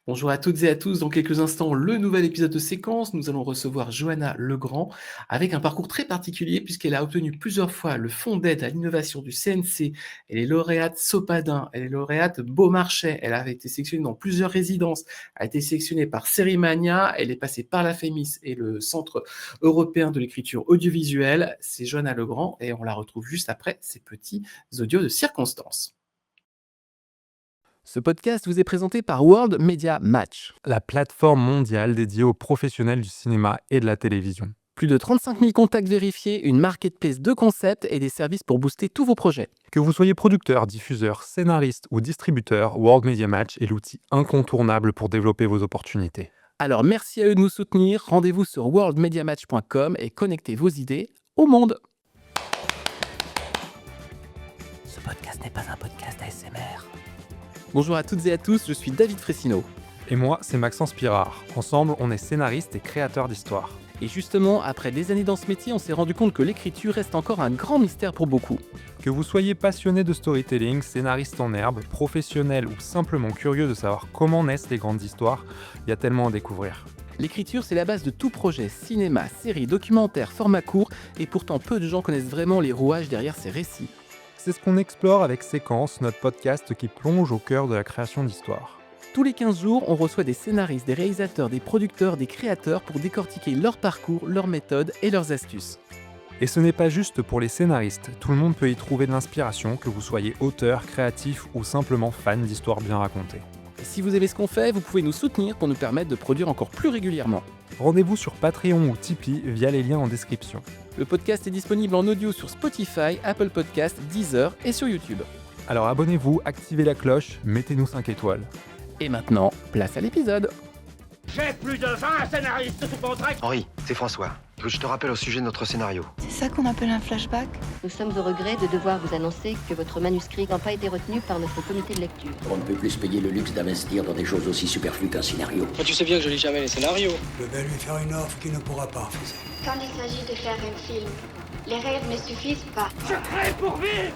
Bonjour à toutes et à tous. Dans quelques instants, le nouvel épisode de Séquence. Nous allons recevoir Johanna Legrand avec un parcours très particulier puisqu'elle a obtenu plusieurs fois le fonds d'aide à l'innovation du CNC. Elle est lauréate Sopadin, elle est lauréate Beaumarchais. Elle a été sélectionnée dans plusieurs résidences. Elle a été sélectionnée par Sérimania. Elle est passée par la FEMIS et le Centre européen de l'écriture audiovisuelle. C'est Johanna Legrand et on la retrouve juste après ces petits audios de circonstances. Ce podcast vous est présenté par World Media Match. La plateforme mondiale dédiée aux professionnels du cinéma et de la télévision. Plus de 35 000 contacts vérifiés, une marketplace de concepts et des services pour booster tous vos projets. Que vous soyez producteur, diffuseur, scénariste ou distributeur, World Media Match est l'outil incontournable pour développer vos opportunités. Alors merci à eux de nous soutenir, rendez-vous sur worldmediamatch.com et connectez vos idées au monde. Ce podcast n'est pas un podcast ASMR. Bonjour à toutes et à tous, je suis David Fressino. Et moi, c'est Maxence Pirard. Ensemble, on est scénariste et créateur d'histoires. Et justement, après des années dans ce métier, on s'est rendu compte que l'écriture reste encore un grand mystère pour beaucoup. Que vous soyez passionné de storytelling, scénariste en herbe, professionnel ou simplement curieux de savoir comment naissent les grandes histoires, il y a tellement à découvrir. L'écriture, c'est la base de tout projet, cinéma, série, documentaire, format court, et pourtant peu de gens connaissent vraiment les rouages derrière ces récits. C'est ce qu'on explore avec Séquence, notre podcast qui plonge au cœur de la création d'histoires. Tous les 15 jours, on reçoit des scénaristes, des réalisateurs, des producteurs, des créateurs pour décortiquer leur parcours, leurs méthodes et leurs astuces. Et ce n'est pas juste pour les scénaristes, tout le monde peut y trouver de l'inspiration, que vous soyez auteur, créatif ou simplement fan d'histoires bien racontées. Et si vous aimez ce qu'on fait, vous pouvez nous soutenir pour nous permettre de produire encore plus régulièrement. Rendez-vous sur Patreon ou Tipeee via les liens en description. Le podcast est disponible en audio sur Spotify, Apple Podcasts, Deezer et sur YouTube. Alors abonnez-vous, activez la cloche, mettez-nous 5 étoiles. Et maintenant, place à l'épisode. J'ai plus de 20 scénaristes sous contrat. Henri, c'est François. Que je te rappelle au sujet de notre scénario. C'est ça qu'on appelle un flashback? Nous sommes au regret de devoir vous annoncer que votre manuscrit n'a pas été retenu par notre comité de lecture. On ne peut plus se payer le luxe d'investir dans des choses aussi superflues qu'un scénario. Tu sais bien que je lis jamais les scénarios. Je vais lui faire une offre qu'il ne pourra pas refuser. Quand il s'agit de faire un film, les rêves ne suffisent pas. Je crée pour vivre.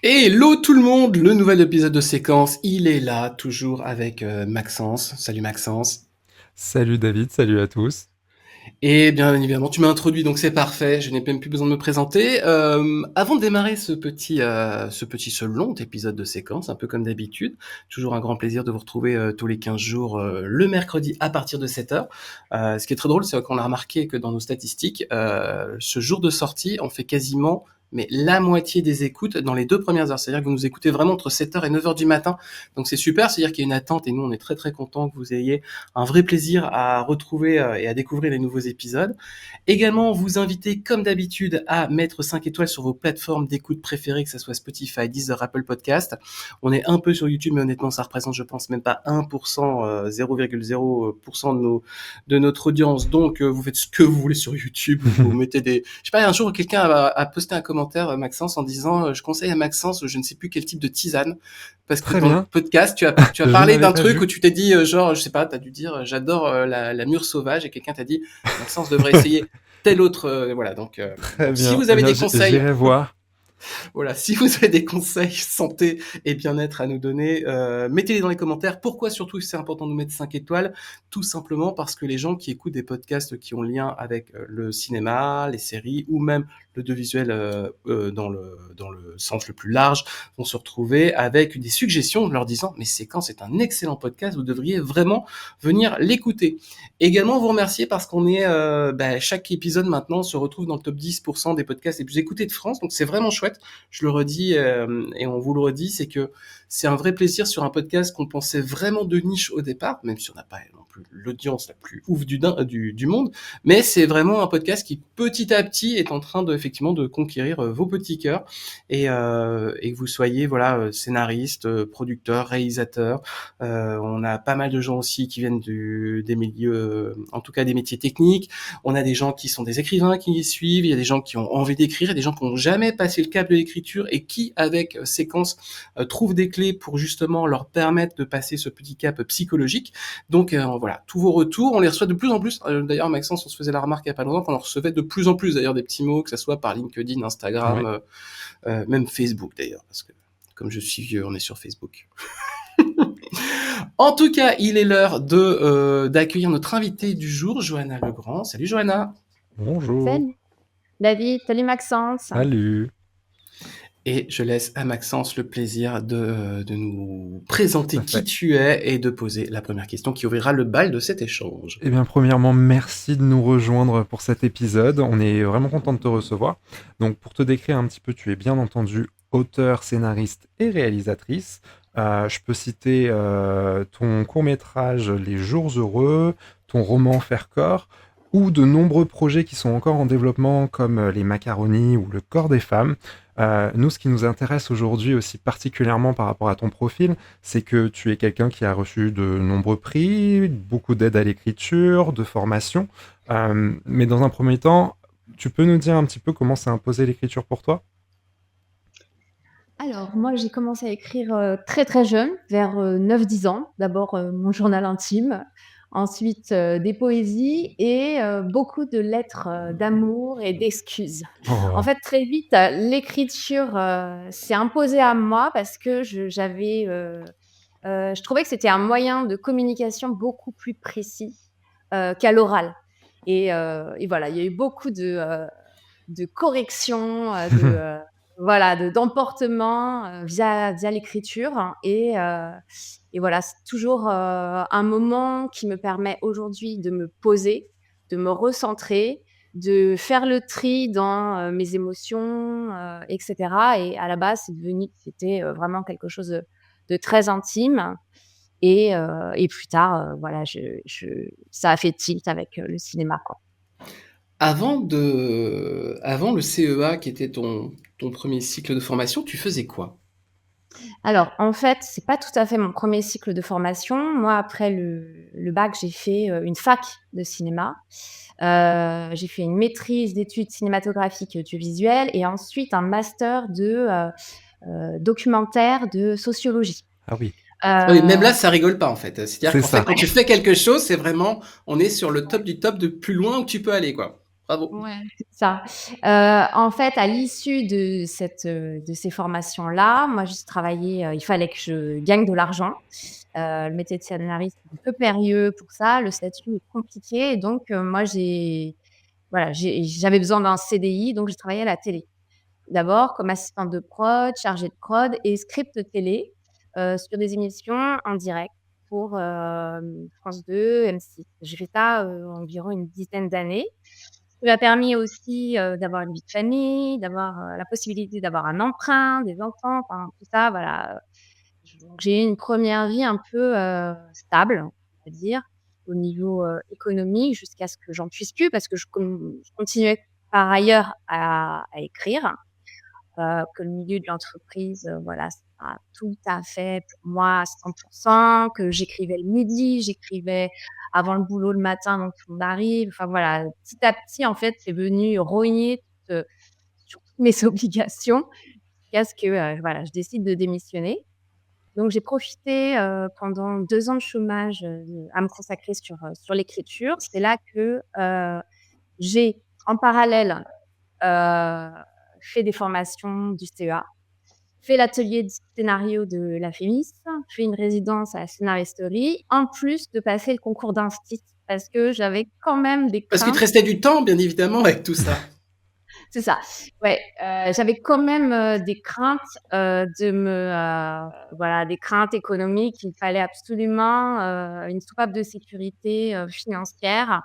Hello tout le monde, le nouvel épisode de Séquence, il est là, toujours avec Maxence. Salut Maxence. Salut David, salut à tous. Et bien évidemment, tu m'as introduit, donc c'est parfait, je n'ai même plus besoin de me présenter. Avant de démarrer ce long épisode de Séquence, un peu comme d'habitude, toujours un grand plaisir de vous retrouver tous les 15 jours, le mercredi à partir de 7h. Ce qui est très drôle, c'est qu'on a remarqué que dans nos statistiques, ce jour de sortie, on fait quasiment la moitié des écoutes dans les 2 premières heures. C'est-à-dire que vous nous écoutez vraiment entre 7h et 9h du matin. Donc c'est super, c'est-à-dire qu'il y a une attente et nous on est très très contents que vous ayez un vrai plaisir à retrouver et à découvrir les nouveaux épisodes. Également, vous invitez comme d'habitude à mettre 5 étoiles sur vos plateformes d'écoute préférées, que ce soit Spotify, Deezer, Apple Podcast. On est un peu sur YouTube, mais honnêtement ça représente je pense même pas 1%, 0,0% de notre audience. Donc vous faites ce que vous voulez sur YouTube, vous mettez des... Je sais pas, un jour quelqu'un a posté un commentaire Maxence en disant je conseille à Maxence je ne sais plus quel type de tisane parce que dans le podcast tu as parlé d'un truc où tu t'es dit genre je sais pas, t'as dû dire j'adore la mûre sauvage et quelqu'un t'a dit Maxence devrait essayer tel autre voilà donc si vous avez des conseils, j'irai voir. Voilà, si vous avez des conseils santé et bien-être à nous donner, mettez-les dans les commentaires. Pourquoi surtout c'est important de nous mettre 5 étoiles? Tout simplement parce que les gens qui écoutent des podcasts qui ont lien avec le cinéma, les séries ou même l'audiovisuel dans le sens le plus large vont se retrouver avec des suggestions leur disant mais Séquence c'est un excellent podcast, vous devriez vraiment venir l'écouter. Également vous remercier parce qu'on est chaque épisode maintenant se retrouve dans le top 10% des podcasts les plus écoutés de France, donc c'est vraiment chouette. Je le redis et on vous le redit, c'est que c'est un vrai plaisir sur un podcast qu'on pensait vraiment de niche au départ, même si on n'a pas non plus l'audience la plus ouf du monde, mais c'est vraiment un podcast qui petit à petit est en train effectivement de conquérir vos petits cœurs et que vous soyez scénaristes, producteurs, réalisateurs. On a pas mal de gens aussi qui viennent des milieux, en tout cas des métiers techniques. On a des gens qui sont des écrivains qui y suivent, il y a des gens qui ont envie d'écrire, il y a des gens qui n'ont jamais passé le cap de l'écriture et qui, avec Séquence, trouvent des clés pour justement leur permettre de passer ce petit cap psychologique. Donc voilà, tous vos retours, on les reçoit de plus en plus. D'ailleurs, Maxence, on se faisait la remarque il y a pas longtemps qu'on en recevait de plus en plus d'ailleurs des petits mots, que ça soit par LinkedIn, Instagram, même Facebook d'ailleurs, parce que Comme je suis vieux, on est sur Facebook. En tout cas, il est l'heure d'accueillir notre invité du jour, Johanna Legrand. Salut Johanna. Bonjour. Salut David, salut Maxence. Salut. Et je laisse à Maxence le plaisir de nous présenter Tout à fait. qui tu es et de poser la première question qui ouvrira le bal de cet échange. Eh bien, premièrement, merci de nous rejoindre pour cet épisode. On est vraiment content de te recevoir. Donc, pour te décrire un petit peu, tu es bien entendu auteur, scénariste et réalisatrice. Je peux citer ton court-métrage Les Jours Heureux, ton roman Faire corps, ou de nombreux projets qui sont encore en développement comme Les Macaronis ou Le corps des femmes. Nous, ce qui nous intéresse aujourd'hui aussi particulièrement par rapport à ton profil, c'est que tu es quelqu'un qui a reçu de nombreux prix, beaucoup d'aide à l'écriture, de formation. Mais dans un premier temps, tu peux nous dire un petit peu comment s'est imposée l'écriture pour toi? Alors, moi, j'ai commencé à écrire très très jeune, vers 9-10 ans. D'abord, mon journal intime, ensuite des poésies et beaucoup de lettres d'amour et d'excuses. En Oh. fait, très vite, l'écriture s'est imposée à moi parce que je trouvais que c'était un moyen de communication beaucoup plus précis qu'à l'oral. Et voilà, il y a eu beaucoup de corrections, d'emportement via l'écriture. Et voilà, c'est toujours un moment qui me permet aujourd'hui de me poser, de me recentrer, de faire le tri dans mes émotions, etc. Et à la base, c'était vraiment quelque chose de très intime. Et plus tard, voilà, ça a fait tilt avec le cinéma, quoi. Avant le CEA, qui était ton premier cycle de formation, tu faisais quoi? Alors, en fait, c'est pas tout à fait mon premier cycle de formation. Moi, après le bac, j'ai fait une fac de cinéma. J'ai fait une maîtrise d'études cinématographiques et audiovisuelles et ensuite un master de documentaire de sociologie. Ah oui, Oui, même Euh, là, ça rigole pas en fait. C'est-à-dire c'est qu'en fait, ça. quand tu fais quelque chose, c'est vraiment, on est sur le top du top de plus loin où tu peux aller, quoi. Bravo. Ouais, c'est ça. En fait, à l'issue de ces formations-là, moi, j'ai travaillé, il fallait que je gagne de l'argent. Le métier de scénariste est un peu périlleux pour ça, le statut est compliqué et donc moi, j'avais besoin d'un CDI, donc j'ai travaillé à la télé. D'abord comme assistante de prod, chargée de prod et script télé, sur des émissions en direct pour, France 2, M6. J'ai fait ça, environ une dizaine d'années. Ça m'a permis aussi, d'avoir une vie de famille, d'avoir, la possibilité d'avoir un emprunt, des enfants, enfin tout ça, voilà. Donc j'ai eu une première vie un peu, stable, on va dire, au niveau, économique jusqu'à ce que j'en puisse plus parce que je continuais par ailleurs à écrire, que le milieu de l'entreprise, voilà, c'est pas tout à fait pour moi à 100 que j'écrivais le midi, j'écrivais avant le boulot le matin donc tout le monde arrive. Enfin voilà, petit à petit, en fait, c'est venu rogner sur toutes mes obligations jusqu'à ce que, voilà, je décide de démissionner. Donc j'ai profité, pendant 2 ans de chômage, à me consacrer sur l'écriture. C'est là que, j'ai en parallèle, heu, fait des formations du CEA, fait l'atelier de scénario de la FEMIS, fait une résidence à la scénaristerie, en plus de passer le concours d'instit parce que j'avais quand même des Parce qu'il te craintes. restait du temps, bien évidemment, avec tout ça. C'est ça, ouais, j'avais quand même, des craintes, des craintes économiques. Il fallait absolument, une soupape de sécurité, financière.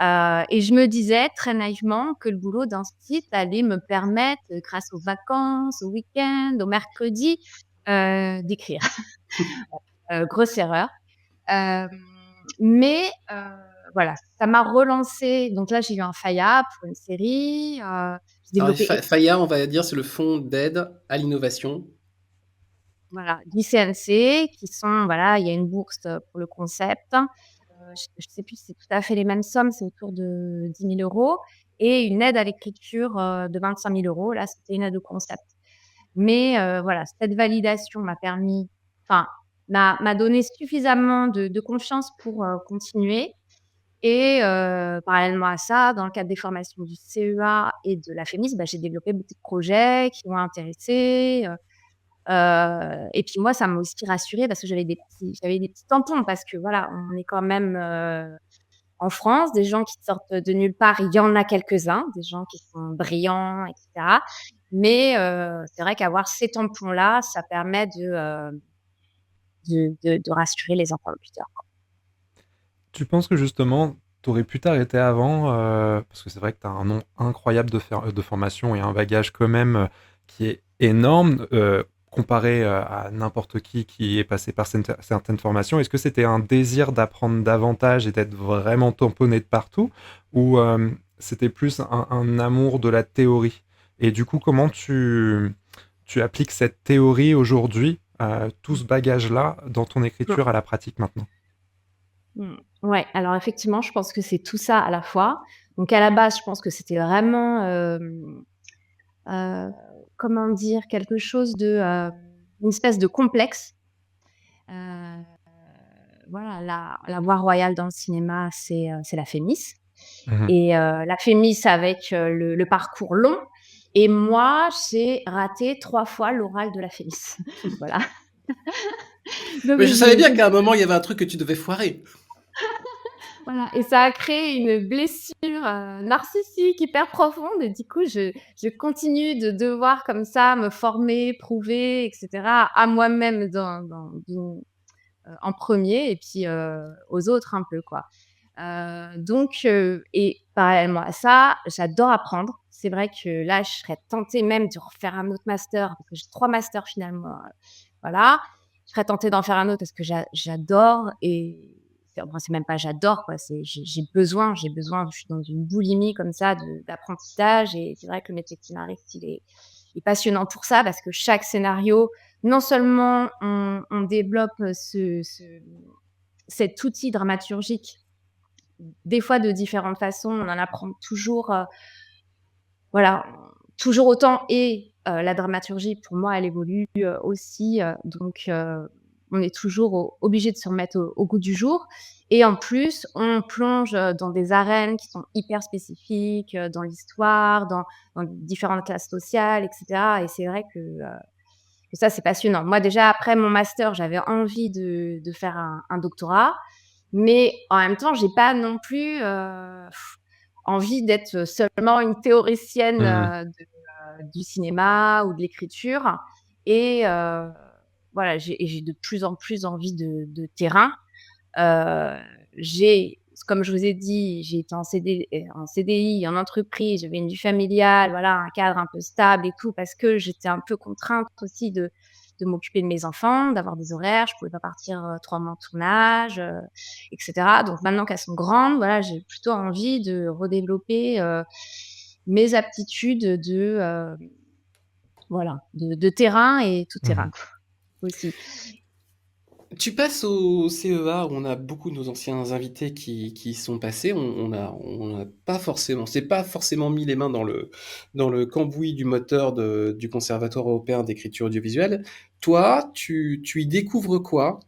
Et je me disais très naïvement que le boulot d'instit allait me permettre, grâce aux vacances, aux week-ends, aux mercredis, d'écrire. Grosse erreur. Hem, mais voilà, ça m'a relancée. Donc là, j'ai eu un FAIA pour une série, j'ai Alors, développé FAIA, on va dire, c'est le fonds d'aide à l'innovation. voilà, du CNC qui sont voilà, il y a une bourse, pour le concept. Je sais plus si c'est tout à fait les mêmes sommes, c'est autour de 10 000 € et une aide à l'écriture, de 25 000 €. Là, c'était une aide au concept. Mais voilà, cette validation m'a donné suffisamment de confiance pour, continuer et parallèlement à ça, dans le cadre des formations du CEA et de la FEMIS, j'ai développé beaucoup de projets qui m'ont intéressée, Et puis moi, ça m'a aussi rassurée parce que j'avais des petits tampons parce que voilà, on est quand même, en France, des gens qui sortent de nulle part, il y en a quelques-uns, des gens qui sont brillants et cetera. Mais c'est vrai qu'avoir ces tampons-là, ça permet de rassurer les interlocuteurs. Tu penses que justement, tu aurais pu t'arrêter avant, parce que c'est vrai que tu as un nom incroyable de formation et un bagage quand même qui est énorme, comparé à n'importe qui est passé par certaines formations. Est-ce que c'était un désir d'apprendre davantage et d'être vraiment tamponné de partout, ou c'était plus un amour de la théorie? Et du coup, comment tu appliques cette théorie aujourd'hui, tout ce bagage-là, dans ton écriture à la pratique maintenant? Mmh. Ouais, alors effectivement, je pense que c'est tout ça à la fois. Donc à la base, je pense que c'était vraiment, heu, comment dire? Quelque chose une espèce de complexe. Heu, voilà, la voie royale dans le cinéma, c'est la Fémis Mmh. et la Fémis avec, le parcours long et moi, j'ai raté 3 fois l'oral de la Fémis. Voilà. Donc Mais je savais bien je qu'à un moment, il y avait un truc que tu devais foirer. Voilà et ça a créé une blessure, narcissique hyper profonde et du coup, je continue de devoir comme ça me former, prouver et cetera à moi-même en premier et puis, aux autres un peu, quoi. Donc et parallèlement à ça, j'adore apprendre. C'est vrai que là, je serais tentée même de refaire un autre master parce que j'ai 3 masters finalement, voilà. Je serais tentée d'en faire un autre parce que j'adore et c'est même pas j'adore quoi, c'est j'ai besoin, je suis dans une boulimie comme ça d'apprentissage et c'est vrai que le métier de scénariste, il est passionnant pour ça parce que chaque scénario, non seulement on développe, cet outil dramaturgique des fois de différentes façons, on en apprend toujours, voilà, toujours autant et la dramaturgie pour moi elle évolue, aussi, donc on est toujours obligé de se remettre au goût du jour et en plus on plonge, dans des arènes qui sont hyper spécifiques, dans l'histoire, dans différentes classes sociales et cetera et c'est vrai que ça c'est passionnant. Moi déjà après mon master, j'avais envie de faire un doctorat, mais en même temps j'ai pas non plus, envie d'être seulement une théoricienne, Mmh. du cinéma ou de l'écriture et voilà, j'ai de plus en plus envie de terrain. Heu, comme je vous ai dit, j'ai été en CDI, en entreprise, j'avais une vie familiale, voilà, un cadre un peu stable et tout parce que j'étais un peu contrainte aussi de m'occuper de mes enfants, d'avoir des horaires. Je pouvais pas partir, 3 mois en tournage, et cetera. Donc maintenant qu'elles sont grandes, voilà, j'ai plutôt envie de redévelopper, mes aptitudes voilà, de terrain et tout terrain Mmh. quoi, aussi. Tu passes au CEA, où on a beaucoup de nos anciens invités qui y sont passés. On a pas forcément, c'est pas forcément mis les mains dans le cambouis du moteur du Conservatoire européen d'écriture audiovisuelle. Toi, tu y découvres quoi?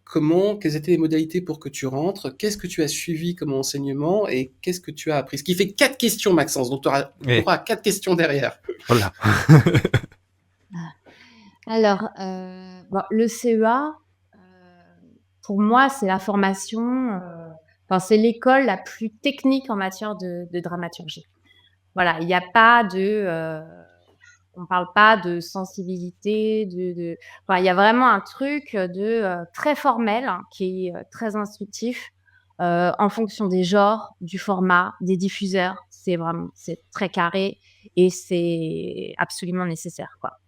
Quelles étaient les modalités pour que tu rentres? Qu'est-ce que tu as suivi comme enseignement et qu'est-ce que tu as appris? Ce qui fait 4 questions, Maxence, donc tu Et auras 4 questions derrière. voilà. Alors, bon, le CEA, pour moi, c'est la formation, enfin, c'est l'école la plus technique en matière de dramaturgie. Voilà, il y a pas on parle pas de sensibilité, enfin, il y a vraiment un truc, très formel, hein, qui est, très instructif, en fonction des genres, du format, des diffuseurs. C'est très carré et c'est absolument nécessaire, quoi.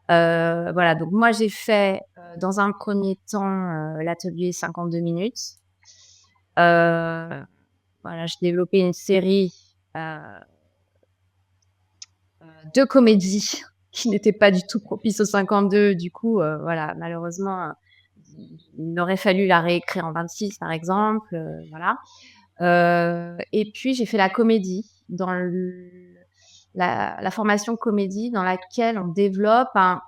Voilà, donc moi j'ai fait, dans un premier temps, l'atelier 52 minutes. Heu, voilà, j'ai développé une série, heu, de comédie qui n'était pas du tout propice aux 52. Du coup, voilà, malheureusement, il aurait fallu la réécrire en 26 par exemple, voilà. Et puis j'ai fait la comédie dans la formation comédie dans laquelle on développe un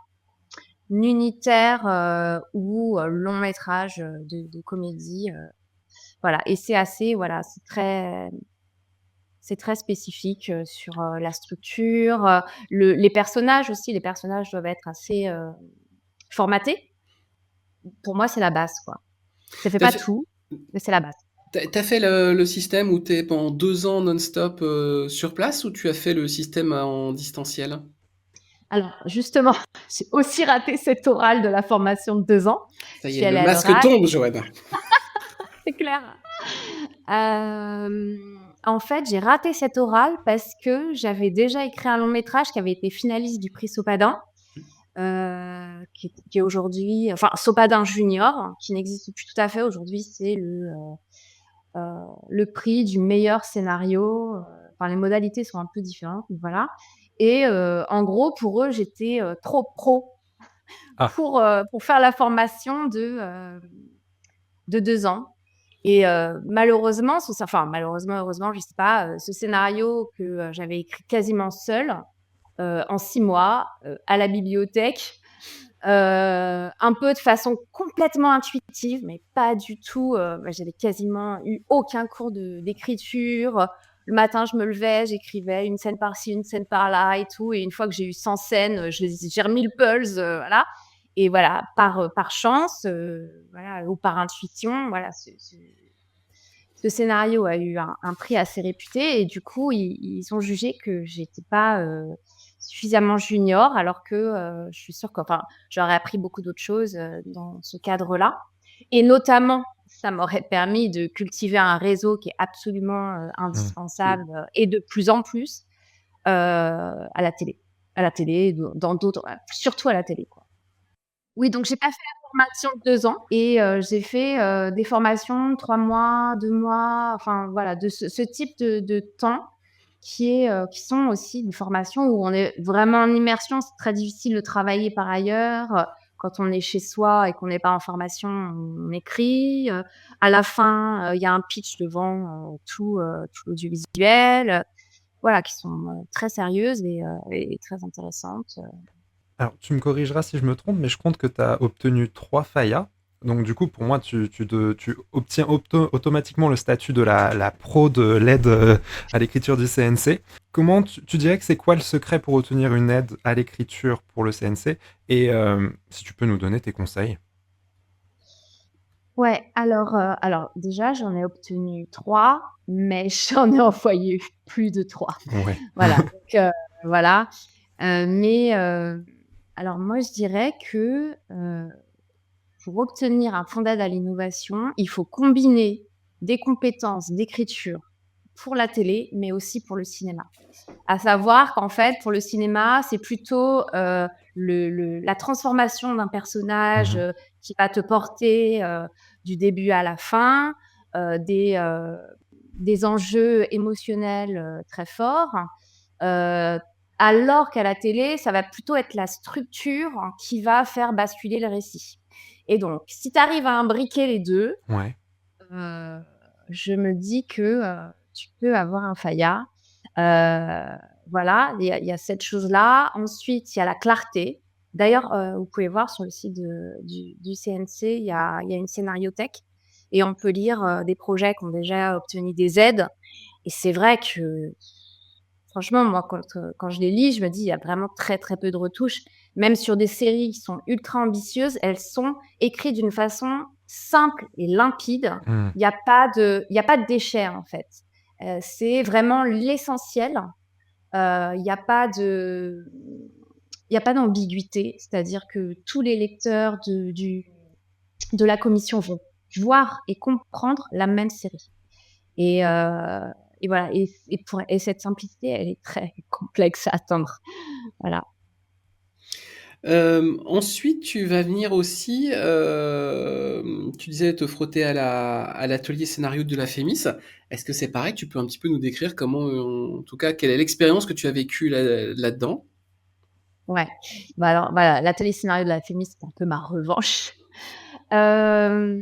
unitaire, ou long métrage, de comédie, voilà et c'est assez voilà, c'est très spécifique, sur, la structure, les personnages aussi. Les personnages doivent être assez, formaté. Pour moi, c'est la base, quoi. Ça fait T'as pas fait, tout, mais c'est la base. t'as fait le système où t'es pendant 2 ans non-stop sur place ou tu as fait le système en distanciel? Alors, justement, j'ai aussi raté cet oral de la formation de 2 ans. Ça Je y suis est, le allée à masque l'oral, tombe, Joanne. c'est clair. En fait, j'ai raté cet oral parce que j'avais déjà écrit un long métrage qui avait été finaliste du prix Sopadin, qui est aujourd'hui, enfin Sopadin Junior, qui n'existe plus tout à fait aujourd'hui. C'est le prix du meilleur scénario. Enfin, les modalités sont un peu différentes, mais voilà. Et en gros, pour eux, j'étais trop pro Ah, pour faire la formation de 2 ans. Et malheureusement, malheureusement, heureusement, je sais pas, ce scénario que j'avais écrit quasiment seule, en 6 mois, à la bibliothèque, un peu de façon complètement intuitive, mais pas du tout. J'avais quasiment eu aucun cours d'écriture. Le matin, je me levais, j'écrivais une scène par-ci, une scène par-là et tout. Et une fois que j'ai eu 100 scènes, j'ai remis le pulse, voilà. Et voilà, par chance, voilà, ou par intuition, voilà, ce scénario a eu un prix assez réputé et du coup, ils ont jugé que j'étais pas suffisamment junior, alors que je suis sûre que, enfin, j'aurais appris beaucoup d'autres choses dans ce cadre-là. Et notamment, ça m'aurait permis de cultiver un réseau qui est absolument indispensable et de plus en plus à la télé. À la télé, dans d'autres, surtout à la télé, quoi. Oui, donc j'ai pas fait la formation de 2 ans et j'ai fait, des formations de 3 mois, 2 mois, enfin voilà, de ce type de temps qui sont aussi des formations où on est vraiment en immersion. C'est très difficile de travailler par ailleurs, quand on est chez soi et qu'on n'est pas en formation, on écrit, à la fin, il y a un pitch devant, tout l'audiovisuel, voilà, qui sont, très sérieuses et très intéressantes. alors tu me corrigeras si je me trompe, mais je compte que tu as obtenu 3 FAIA. Donc du coup, pour moi, tu obtiens automatiquement le statut de la pro de l'aide à l'écriture du CNC. Comment tu dirais que c'est quoi le secret pour obtenir une aide à l'écriture pour le CNC? Et si tu peux nous donner tes conseils. Ouais, alors déjà, j'en ai obtenu 3, mais j'en ai envoyé plus de 3. Ouais. Voilà, donc voilà, mais alors moi, je dirais que, pour obtenir un fonds d'aide à l'innovation, il faut combiner des compétences d'écriture pour la télé, mais aussi pour le cinéma. À savoir qu'en fait, pour le cinéma, c'est plutôt, la transformation d'un personnage, Mhm. qui va te porter, du début à la fin, des enjeux émotionnels, très forts, heu, alors qu'à la télé, ça va plutôt être la structure qui va faire basculer le récit. Et donc, si tu arrives à imbriquer les 2, Ouais. Heu, je me dis que, tu peux avoir un FAIA. Voilà, il y a cette chose-là. Ensuite, il y a la clarté. D'ailleurs, vous pouvez voir sur le site du CNC, il y a une scénariothèque et on peut lire, des projets qui ont déjà obtenu des aides et c'est vrai que franchement, moi, quand je les lis, je me dis: «Il y a vraiment très, très peu de retouches». Même sur des séries qui sont ultra ambitieuses, elles sont écrites d'une façon simple et limpide. Mhm. Il y a pas de déchets, en fait. C'est vraiment l'essentiel. Il y a pas de il y a pas d'ambiguïté. C'est-à-dire que tous les lecteurs de la commission vont voir et comprendre la même série. Et voilà et cette simplicité, elle est très complexe à atteindre. Voilà. Ensuite, tu vas venir aussi, tu disais te frotter à l'atelier scénario de la Fémis. Est-ce que c'est pareil? Tu peux un petit peu nous décrire comment, en tout cas, quelle est l'expérience que tu as vécue là-dedans? Ouais. Bah, alors, voilà, l'atelier scénario de la Fémis, c'est un peu ma revanche. Hem,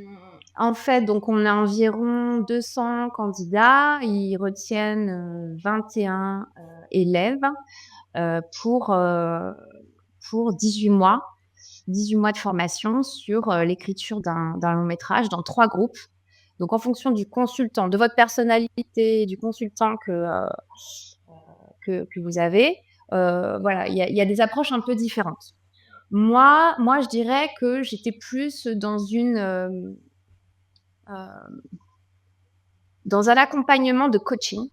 En fait, donc on a environ 200 candidats. Ils retiennent, 21, élèves, heu, pour, heu, pour 18 mois de formation sur, l'écriture d'un long métrage dans 3 groupes. Donc en fonction du consultant, de votre personnalité, du consultant que vous avez, voilà, il y a des approches un peu différentes. Moi, je dirais que j'étais plus dans un accompagnement de coaching,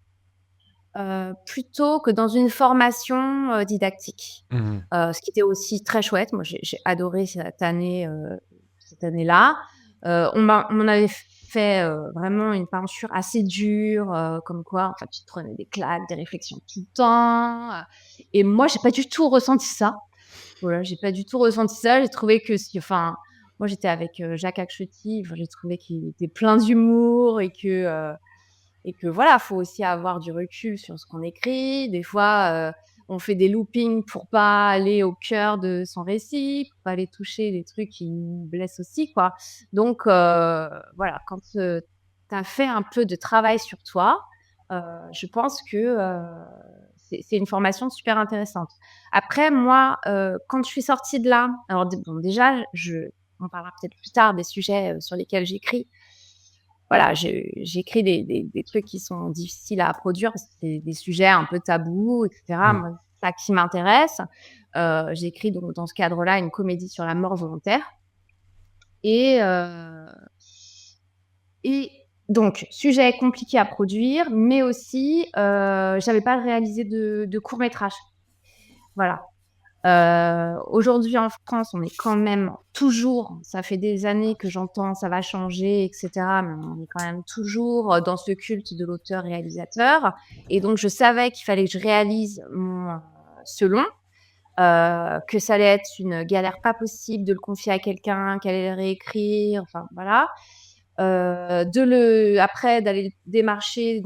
plutôt que dans une formation, didactique. Mmh. Ce qui était aussi très chouette. Moi, j'ai adoré cette année-là. On m'en avait fait, vraiment une peinture assez dure, comme quoi, en fait, tu te prenais des claques, des réflexions tout le temps, et moi, j'ai pas du tout ressenti ça. Voilà, j'ai pas du tout ressenti ça. J'ai trouvé que moi, j'étais avec, Jacques Acchetti. Enfin, j'ai trouvé qu'il était plein d'humour et que voilà, faut aussi avoir du recul sur ce qu'on écrit. Des fois, on fait des loopings pour pas aller au cœur de son récit, pour pas aller toucher des trucs qui nous blessent aussi, quoi. Donc, voilà, quand, tu as fait un peu de travail sur toi, je pense que, c'est une formation super intéressante. Après moi, quand je suis sortie de là, alors bon, déjà, on parlera peut-être plus tard des sujets, sur lesquels j'écris. Voilà, j'écris des trucs qui sont difficiles à produire parce que c'est des sujets un peu tabous, et cetera. Mmh. Moi, c'est ça qui m'intéresse. J'écris donc dans ce cadre-là une comédie sur la mort volontaire et heu et donc sujet compliqué à produire, mais aussi, j'avais pas réalisé de court-métrage. Voilà. Aujourd'hui en France, on est quand même toujours, ça fait des années que j'entends ça va changer, et cetera, mais on est quand même toujours, dans ce culte de l'auteur-réalisateur, et donc je savais qu'il fallait que je réalise ce long, que ça allait être une galère pas possible de le confier à quelqu'un, qu'elle allait le réécrire, enfin voilà. Après d'aller démarcher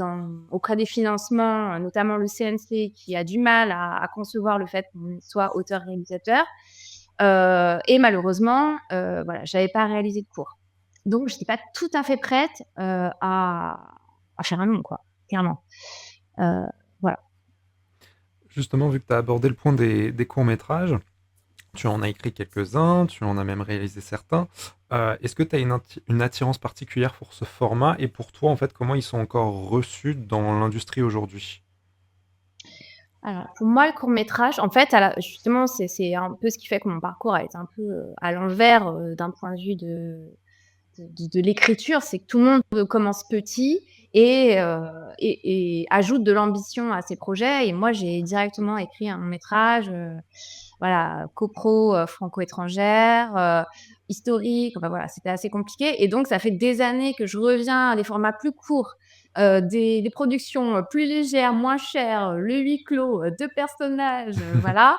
auprès des financements, notamment le CNC qui a du mal à concevoir le fait qu'on soit auteur-réalisateur. Et malheureusement, voilà, j'avais pas réalisé de cours. Donc j'étais pas tout à fait prête, à faire un long, quoi, clairement. Voilà. Justement, vu que tu as abordé le point des courts-métrages, tu en as écrit quelques-uns, tu en as même réalisé certains. Est-ce que tu as une attirance particulière pour ce format et pour toi, en fait, comment ils sont encore reçus dans l'industrie aujourd'hui? Alors, pour moi, le court-métrage, en fait, justement, c'est un peu ce qui fait que mon parcours a été un peu, à l'envers, d'un point de vue de l'écriture. C'est que tout le monde commence petit et ajoute de l'ambition à ses projets, et moi, j'ai directement écrit un long métrage, voilà, copro, franco-étrangère, historique, enfin voilà, c'était assez compliqué, et donc ça fait des années que je reviens à des formats plus courts, des productions, plus légères, moins chères, le huis clos, 2 personnages, voilà.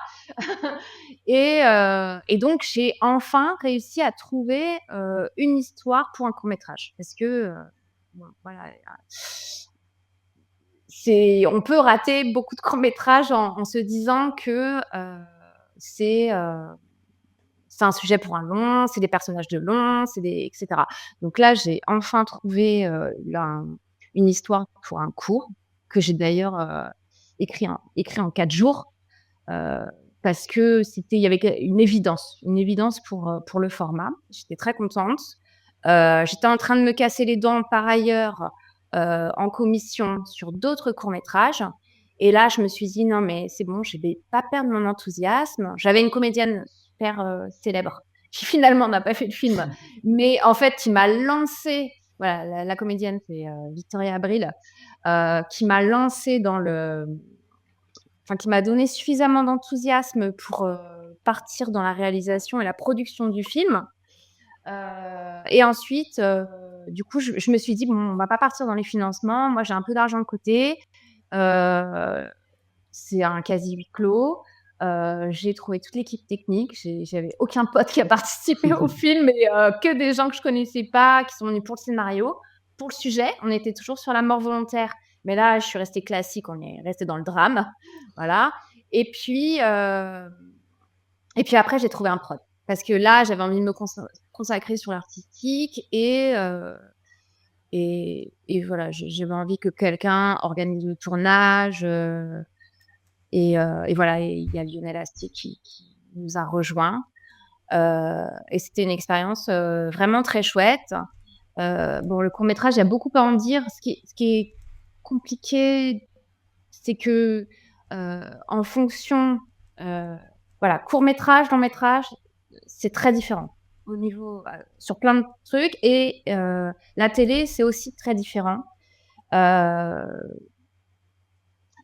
Et donc j'ai enfin réussi à trouver, une histoire pour un court métrage parce que, bon voilà, on peut rater beaucoup de courts métrages en se disant que, c'est, heu, c'est un sujet pour un long, c'est des personnages de long, et cetera. Donc là, j'ai enfin trouvé, une histoire pour un court que j'ai d'ailleurs, écrit en 4 jours, heu, parce que il y avait une évidence pour le format. J'étais très contente. J'étais en train de me casser les dents par ailleurs, en commission sur d'autres courts-métrages, et là, je me suis dit: «Non, mais c'est bon, je vais pas perdre mon enthousiasme». J'avais une comédienne super, célèbre qui finalement n'a pas fait de film, mais en fait qui m'a lancée, voilà, la comédienne, c'est, Victoria Abril, qui m'a lancée qui m'a donné suffisamment d'enthousiasme pour, partir dans la réalisation et la production du film. Et ensuite, du coup, je me suis dit: «Bon, on va pas partir dans les financements. Moi, j'ai un peu d'argent de côté». Heu, c'est un quasi huis clos. J'ai trouvé toute l'équipe technique. J'avais aucun pote qui a participé au film, et que des gens que je connaissais pas, qui sont venus pour le scénario. Pour le sujet, on était toujours sur la mort volontaire, mais là, je suis restée classique, on est resté dans le drame, voilà. Et puis, après, j'ai trouvé un prod. Parce que là, j'avais envie de me consacrer sur l'artistique, et voilà, j'avais envie que quelqu'un organise le tournage, et voilà, et il y a Lionel Astier qui nous a rejoints, et c'était une expérience, vraiment très chouette. Bon, le court-métrage, il y a beaucoup à en dire. Ce qui est compliqué, c'est que, en fonction, heu voilà, court métrage, long métrage, c'est très différent au niveau sur plein de trucs et la télé, c'est aussi très différent.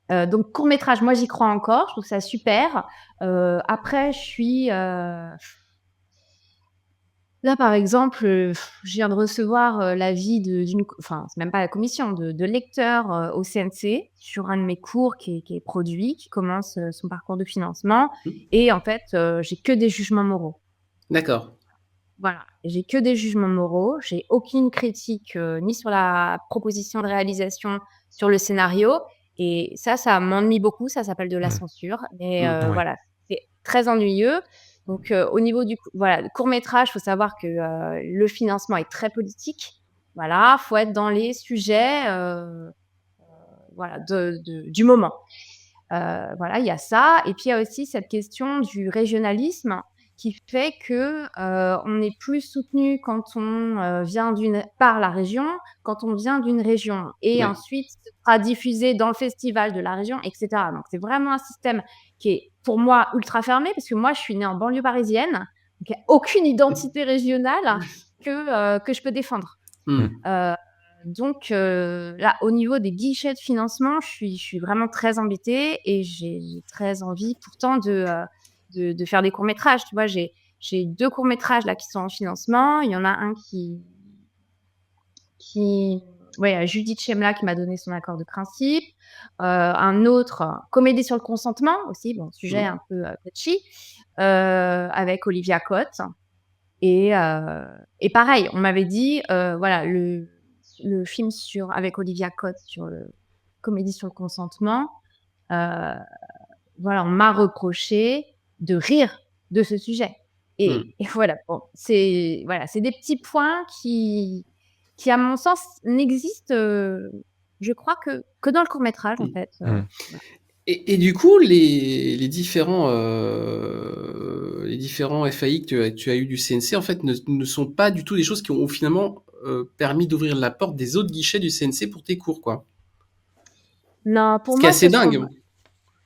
Donc court métrage, moi j'y crois encore, je trouve ça super. Après, je suis là par exemple, je viens de recevoir l'avis enfin c'est même pas la commission, de lecteurs au CNC sur un de mes cours qui est produit, qui commence son parcours de financement. Et en fait, j'ai que des jugements moraux. D'accord. Voilà, j'ai que des jugements moraux, j'ai aucune critique ni sur la proposition de réalisation, sur le scénario et ça m'ennuie beaucoup, ça s'appelle de la censure et Ouais. voilà, c'est très ennuyeux. Donc au niveau du court-métrage, faut savoir que le financement est très politique. Voilà, faut être dans les sujets voilà du moment. Voilà, il y a ça et puis il y a aussi cette question du régionalisme qui fait que, on est plus soutenu quand on vient par la région, quand on vient d'une région et Ouais. ensuite ce sera diffusé dans le festival de la région et cetera. Donc c'est vraiment un système qui est, pour moi, ultra fermé parce que moi, je suis née en banlieue parisienne, donc il y a aucune identité régionale que je peux défendre. Mmh. Donc là, au niveau des guichets de financement, je suis vraiment très embêtée et j'ai très envie pourtant de faire des courts-métrages. Tu vois, j'ai 2 courts-métrages là qui sont en financement. Il y en a un ouais, Judith Chemla qui m'a donné son accord de principe. Un autre, comédie sur le consentement aussi, bon, sujet un peu touchy, avec Olivia Cotte. Et pareil, on m'avait dit, voilà, le film avec Olivia Cotte sur comédie sur le consentement, voilà, on m'a reproché de rire de ce sujet. Et voilà, bon, c'est des petits points qui à mon sens n'existent, je crois que dans le court métrage en fait. Et du coup, les différents FAI que tu as eu du CNC, en fait, ne sont pas du tout des choses qui ont finalement permis d'ouvrir la porte des autres guichets du CNC pour tes cours, quoi. Non, pour Ce qui est moi, assez ce sont dingue.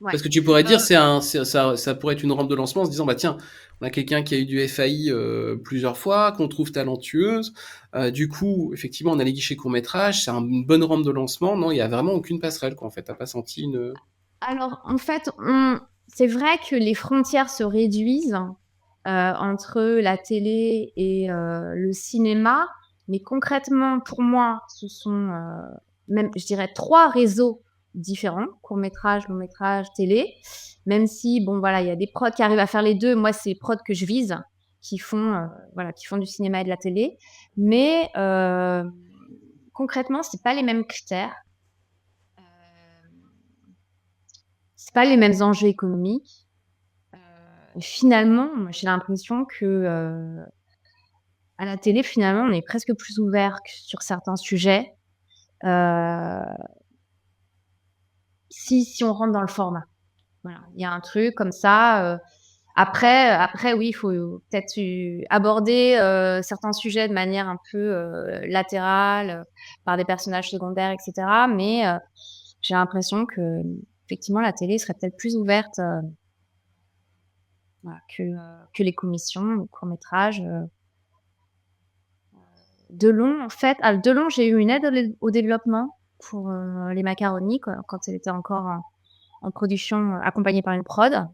ouais. Parce que tu pourrais dire, ça pourrait être une rampe de lancement en se disant, bah tiens, on a quelqu'un qui a eu du FAI plusieurs fois, qu'on trouve talentueuse. Du coup, effectivement, on a les guichets court-métrage, c'est une bonne rampe de lancement. Non, il n'y a vraiment aucune passerelle, quoi, en fait. T'as pas senti une... Alors, en fait, c'est vrai que les frontières se réduisent entre la télé et le cinéma, mais concrètement, pour moi, ce sont même, je dirais, 3 réseaux différents, court-métrage, long-métrage, télé. Même si, bon, voilà, il y a des prods qui arrivent à faire les 2. Moi, c'est les prods que je vise, qui font du cinéma et de la télé. Mais concrètement, c'est pas les mêmes critères. C'est pas les mêmes enjeux économiques. Finalement, moi, j'ai l'impression que à la télé, finalement, on est presque plus ouvert que sur certains sujets. Si on rentre dans le format. Voilà, il y a un truc comme ça. Après, oui, il faut peut-être aborder certains sujets de manière un peu latérale, par des personnages secondaires, etc. Mais j'ai l'impression que effectivement, la télé serait peut-être plus ouverte voilà, que les commissions, les courts-métrages. Delon, en fait, à Delon, j'ai eu une aide au développement pour les macaronis, quoi, quand elle était encore en production, accompagnée par une prod.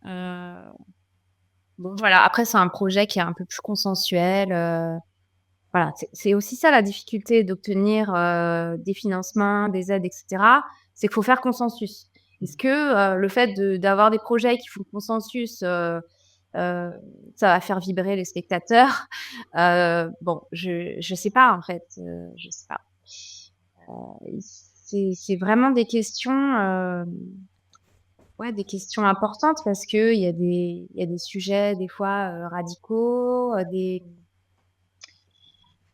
Bon, voilà. Après, c'est un projet qui est un peu plus consensuel. Voilà, c'est aussi ça la difficulté d'obtenir des financements, des aides, etc. C'est qu'il faut faire consensus. Est-ce que le fait d'avoir des projets qui font consensus, ça va faire vibrer les spectateurs? Bon, je sais pas en fait, je sais pas. C'est vraiment des questions, des questions importantes parce que il y a des sujets des fois radicaux,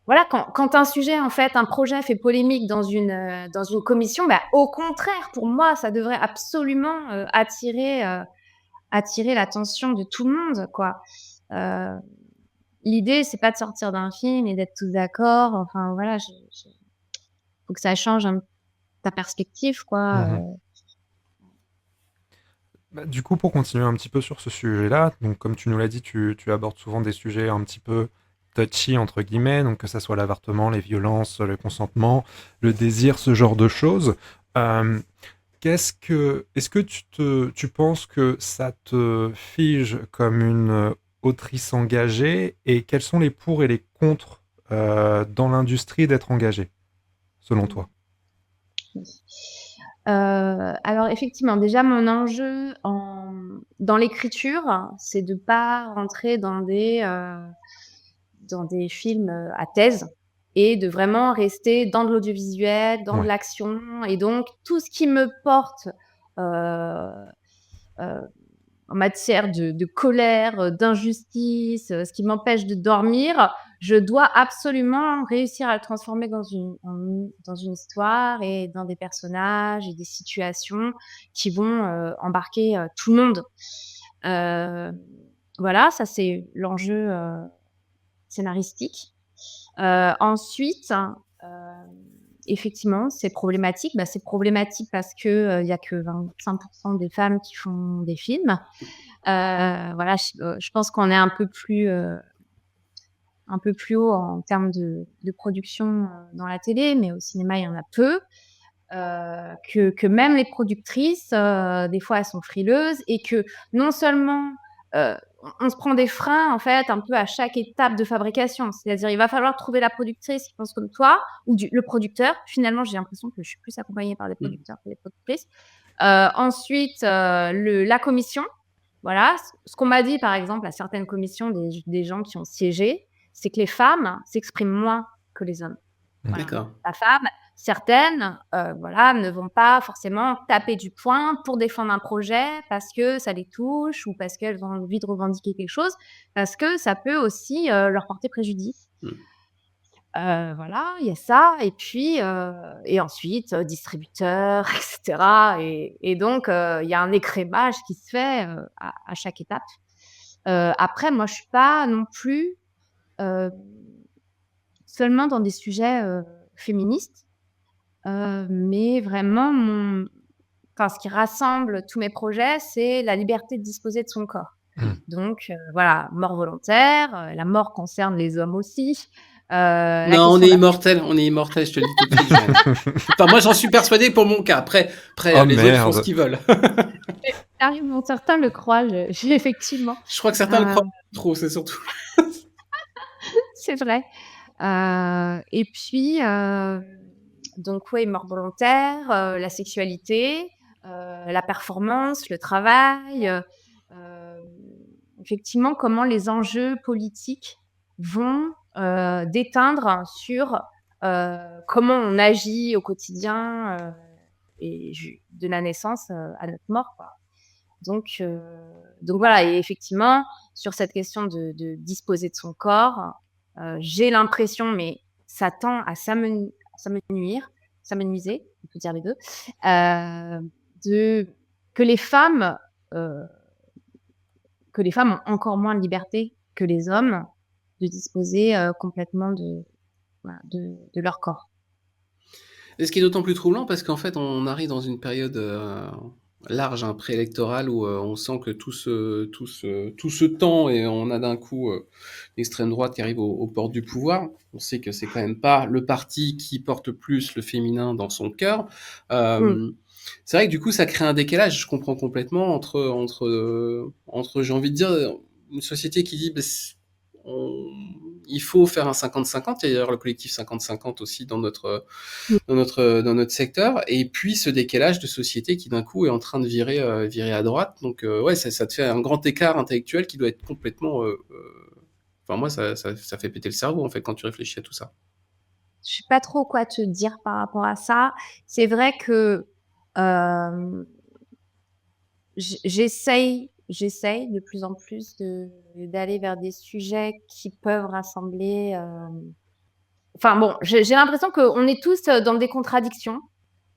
voilà, quand un sujet, en fait, un projet fait polémique dans une commission, bah, au contraire, pour moi, ça devrait absolument attirer l'attention de tout le monde, quoi. L'idée, c'est pas de sortir d'un film et d'être tous d'accord. Enfin, voilà, faut que ça change ta perspective, quoi. Bah, du coup, pour continuer un petit peu sur ce sujet-là, donc comme tu nous l'as dit, tu abordes souvent des sujets un petit peu touchy entre guillemets, donc que ça soit l'avortement, les violences, le consentement, le désir, ce genre de choses. Euh, est-ce que tu penses que ça te fige comme une autrice engagée et quels sont les pour et les contre dans l'industrie d'être engagée, selon toi? Alors effectivement, déjà mon enjeu dans l'écriture, c'est de pas rentrer dans des films à thèse et de vraiment rester dans de l'audiovisuel, dans de Ouais. l'action. Et donc, tout ce qui me porte euh, euh, en matière de colère, d'injustice, ce qui m'empêche de dormir, je dois absolument réussir à le transformer dans une histoire et dans des personnages et des situations qui vont embarquer tout le monde. Voilà, ça c'est l'enjeu scénaristique. Ensuite, effectivement, c'est problématique. Bah, c'est problématique parce que il y a que 25% des femmes qui font des films. Voilà, je pense qu'on est un peu plus haut en termes de production dans la télé, mais au cinéma, il y en a peu. Que même les productrices, des fois, elles sont frileuses et que non seulement on se prend des freins en fait un peu à chaque étape de fabrication. C'est-à-dire, il va falloir trouver la productrice qui pense comme toi ou le producteur. Finalement, j'ai l'impression que je suis plus accompagnée par des producteurs que des productrices. Ensuite, la commission. Voilà, ce qu'on m'a dit par exemple à certaines commissions des gens qui ont siégé, c'est que les femmes s'expriment moins que les hommes. Voilà. D'accord. La femme, certaines, voilà, ne vont pas forcément taper du poing pour défendre un projet parce que ça les touche ou parce qu'elles ont envie de revendiquer quelque chose, parce que ça peut aussi leur porter préjudice. Voilà, il y a ça. Et puis, et ensuite, distributeur, etc. Et donc, il y a un écrémage qui se fait à chaque étape. Après, moi, je suis pas non plus seulement dans des sujets féministes, mais vraiment, ce qui rassemble tous mes projets, c'est la liberté de disposer de son corps. Donc, voilà, mort volontaire, la mort concerne les hommes aussi. Non, on est immortel, je te le dis tout de suite. Enfin, moi, j'en suis persuadé pour mon cas. Après Oh, les autres font merde. ce qu'ils veulent. Certains le croient, effectivement. Je crois que certains le croient trop, c'est surtout. C'est vrai. Et puis, donc, ouais, mort volontaire, la sexualité, la performance, le travail. Effectivement, comment les enjeux politiques vont déteindre sur comment on agit au quotidien et de la naissance à notre mort, quoi. Donc voilà, et effectivement, sur cette question de disposer de son corps, j'ai l'impression, mais ça tend à s'amenuiser, on peut dire les deux, que les femmes ont encore moins de liberté que les hommes de disposer complètement de leur corps. Et ce qui est d'autant plus troublant parce qu'en fait, on arrive dans une période large, préélectorale, où on sent que tout ce temps, et on a d'un coup l'extrême droite qui arrive aux portes du pouvoir. On sait que c'est quand même pas le parti qui porte plus le féminin dans son cœur. C'est vrai que du coup, ça crée un décalage. Je comprends complètement entre j'ai envie de dire, une société qui dit, il faut faire un 50-50. Il y a d'ailleurs le collectif 50-50 aussi dans notre secteur. Et puis ce décalage de société qui d'un coup est en train de virer à droite. Donc ouais, ça te fait un grand écart intellectuel qui doit être complètement. Enfin, moi, ça fait péter le cerveau en fait quand tu réfléchis à tout ça. Je sais pas trop quoi te dire par rapport à ça. C'est vrai que j'essaye de plus en plus d'aller vers des sujets qui peuvent rassembler. Enfin bon, j'ai l'impression qu'on est tous dans des contradictions.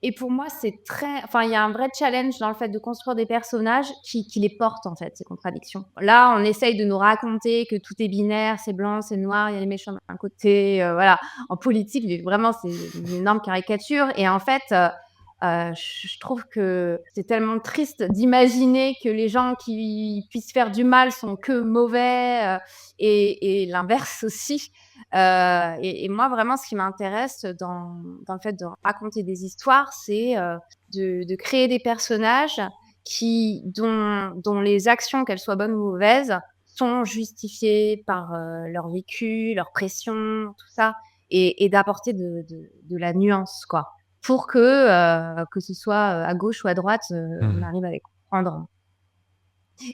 Et pour moi, il y a un vrai challenge dans le fait de construire des personnages qui les portent, en fait, ces contradictions. Là, on essaye de nous raconter que tout est binaire, c'est blanc, c'est noir, il y a les méchants d'un côté, voilà. En politique, vraiment, c'est une énorme caricature. Et en fait, Je trouve que c'est tellement triste d'imaginer que les gens qui puissent faire du mal sont que mauvais, et l'inverse aussi. Et moi vraiment ce qui m'intéresse dans le fait de raconter des histoires, c'est, de créer des personnages dont les actions, qu'elles soient bonnes ou mauvaises, sont justifiées par, leur vécu, leur pression, tout ça, et d'apporter de la nuance, quoi. Pour que ce soit, à gauche ou à droite, on Mmh. arrive à les comprendre.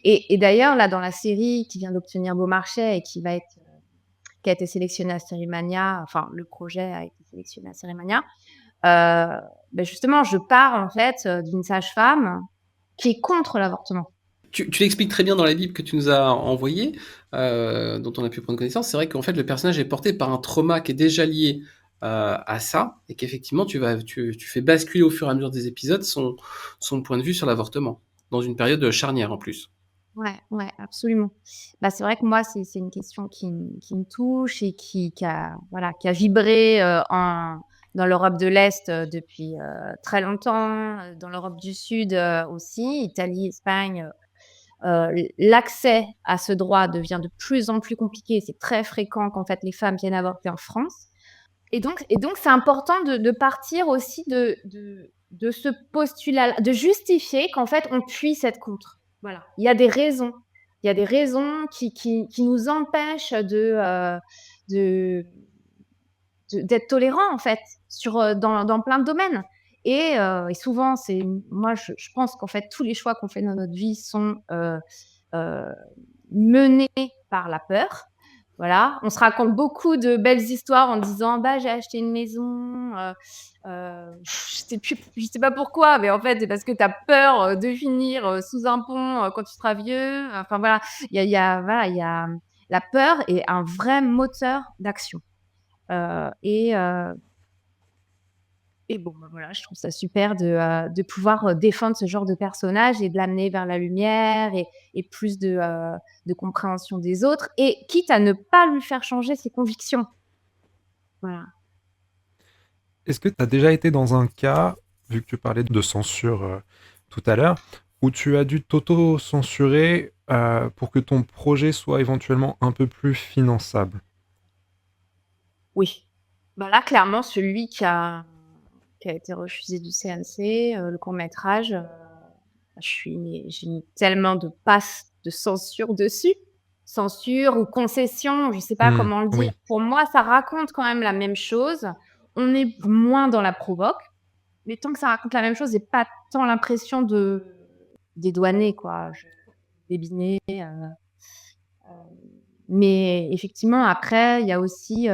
Et d'ailleurs, là, dans la série qui vient d'obtenir Beaumarchais et qui a été sélectionnée à Sérimania, enfin, le projet a été sélectionné à Sérimania, justement, je parle, en fait, d'une sage-femme qui est contre l'avortement. Tu l'expliques très bien dans la Bible que tu nous as envoyée, dont on a pu prendre connaissance. C'est vrai qu'en fait, le personnage est porté par un trauma qui est déjà lié à ça, et qu'effectivement, tu fais basculer au fur et à mesure des épisodes son point de vue sur l'avortement, dans une période charnière en plus. Ouais, absolument. C'est vrai que moi, c'est une question qui me touche et qui a vibré, dans l'Europe de l'Est, depuis, très longtemps, dans l'Europe du Sud, aussi, Italie, Espagne. L'accès à ce droit devient de plus en plus compliqué. C'est très fréquent qu'en fait les femmes viennent avorter en France. Et donc c'est important de partir aussi de ce postulat, de justifier qu'en fait on puisse être contre. Voilà. Il y a des raisons. Il y a des raisons qui nous empêchent d'être tolérants en fait dans plein de domaines. Et souvent moi je pense qu'en fait tous les choix qu'on fait dans notre vie sont euh, menés par la peur. Voilà, on se raconte beaucoup de belles histoires en disant j'ai acheté une maison, je sais pas pourquoi, mais en fait c'est parce que tu as peur de finir sous un pont quand tu seras vieux. Enfin voilà, il y a la peur est un vrai moteur d'action. Euh, et, euh, et bon, voilà, je trouve ça super de pouvoir défendre ce genre de personnage et de l'amener vers la lumière et plus de compréhension des autres, et quitte à ne pas lui faire changer ses convictions. Voilà. Est-ce que tu as déjà été dans un cas, vu que tu parlais de censure tout à l'heure, où tu as dû t'auto-censurer pour que ton projet soit éventuellement un peu plus finançable? Oui. Là, clairement, celui qui a été refusé du CNC, le court-métrage, j'ai mis tellement de passes de censure dessus. Censure ou concession, je sais pas comment le dire. Oui. Pour moi, ça raconte quand même la même chose. On est moins dans la provoque, mais tant que ça raconte la même chose, j'ai pas tant l'impression de dédouaner, quoi. Débiner. Mais effectivement, après, il y a aussi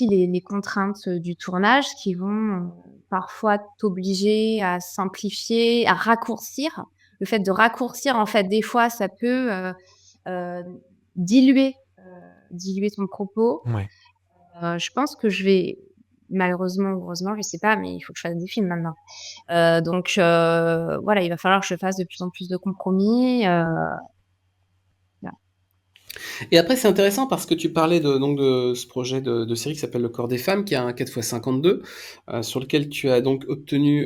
les contraintes du tournage qui vont parfois t'obliger à simplifier, à raccourcir. Le fait de raccourcir, en fait, des fois, ça peut diluer ton propos. Ouais. Je pense que je vais, malheureusement ou heureusement, je sais pas, mais il faut que je fasse des films maintenant. Donc voilà, il va falloir que je fasse de plus en plus de compromis. Et après, c'est intéressant parce que tu parlais donc de ce projet de série qui s'appelle Le Corps des femmes, qui a un 4x52, sur lequel tu as donc obtenu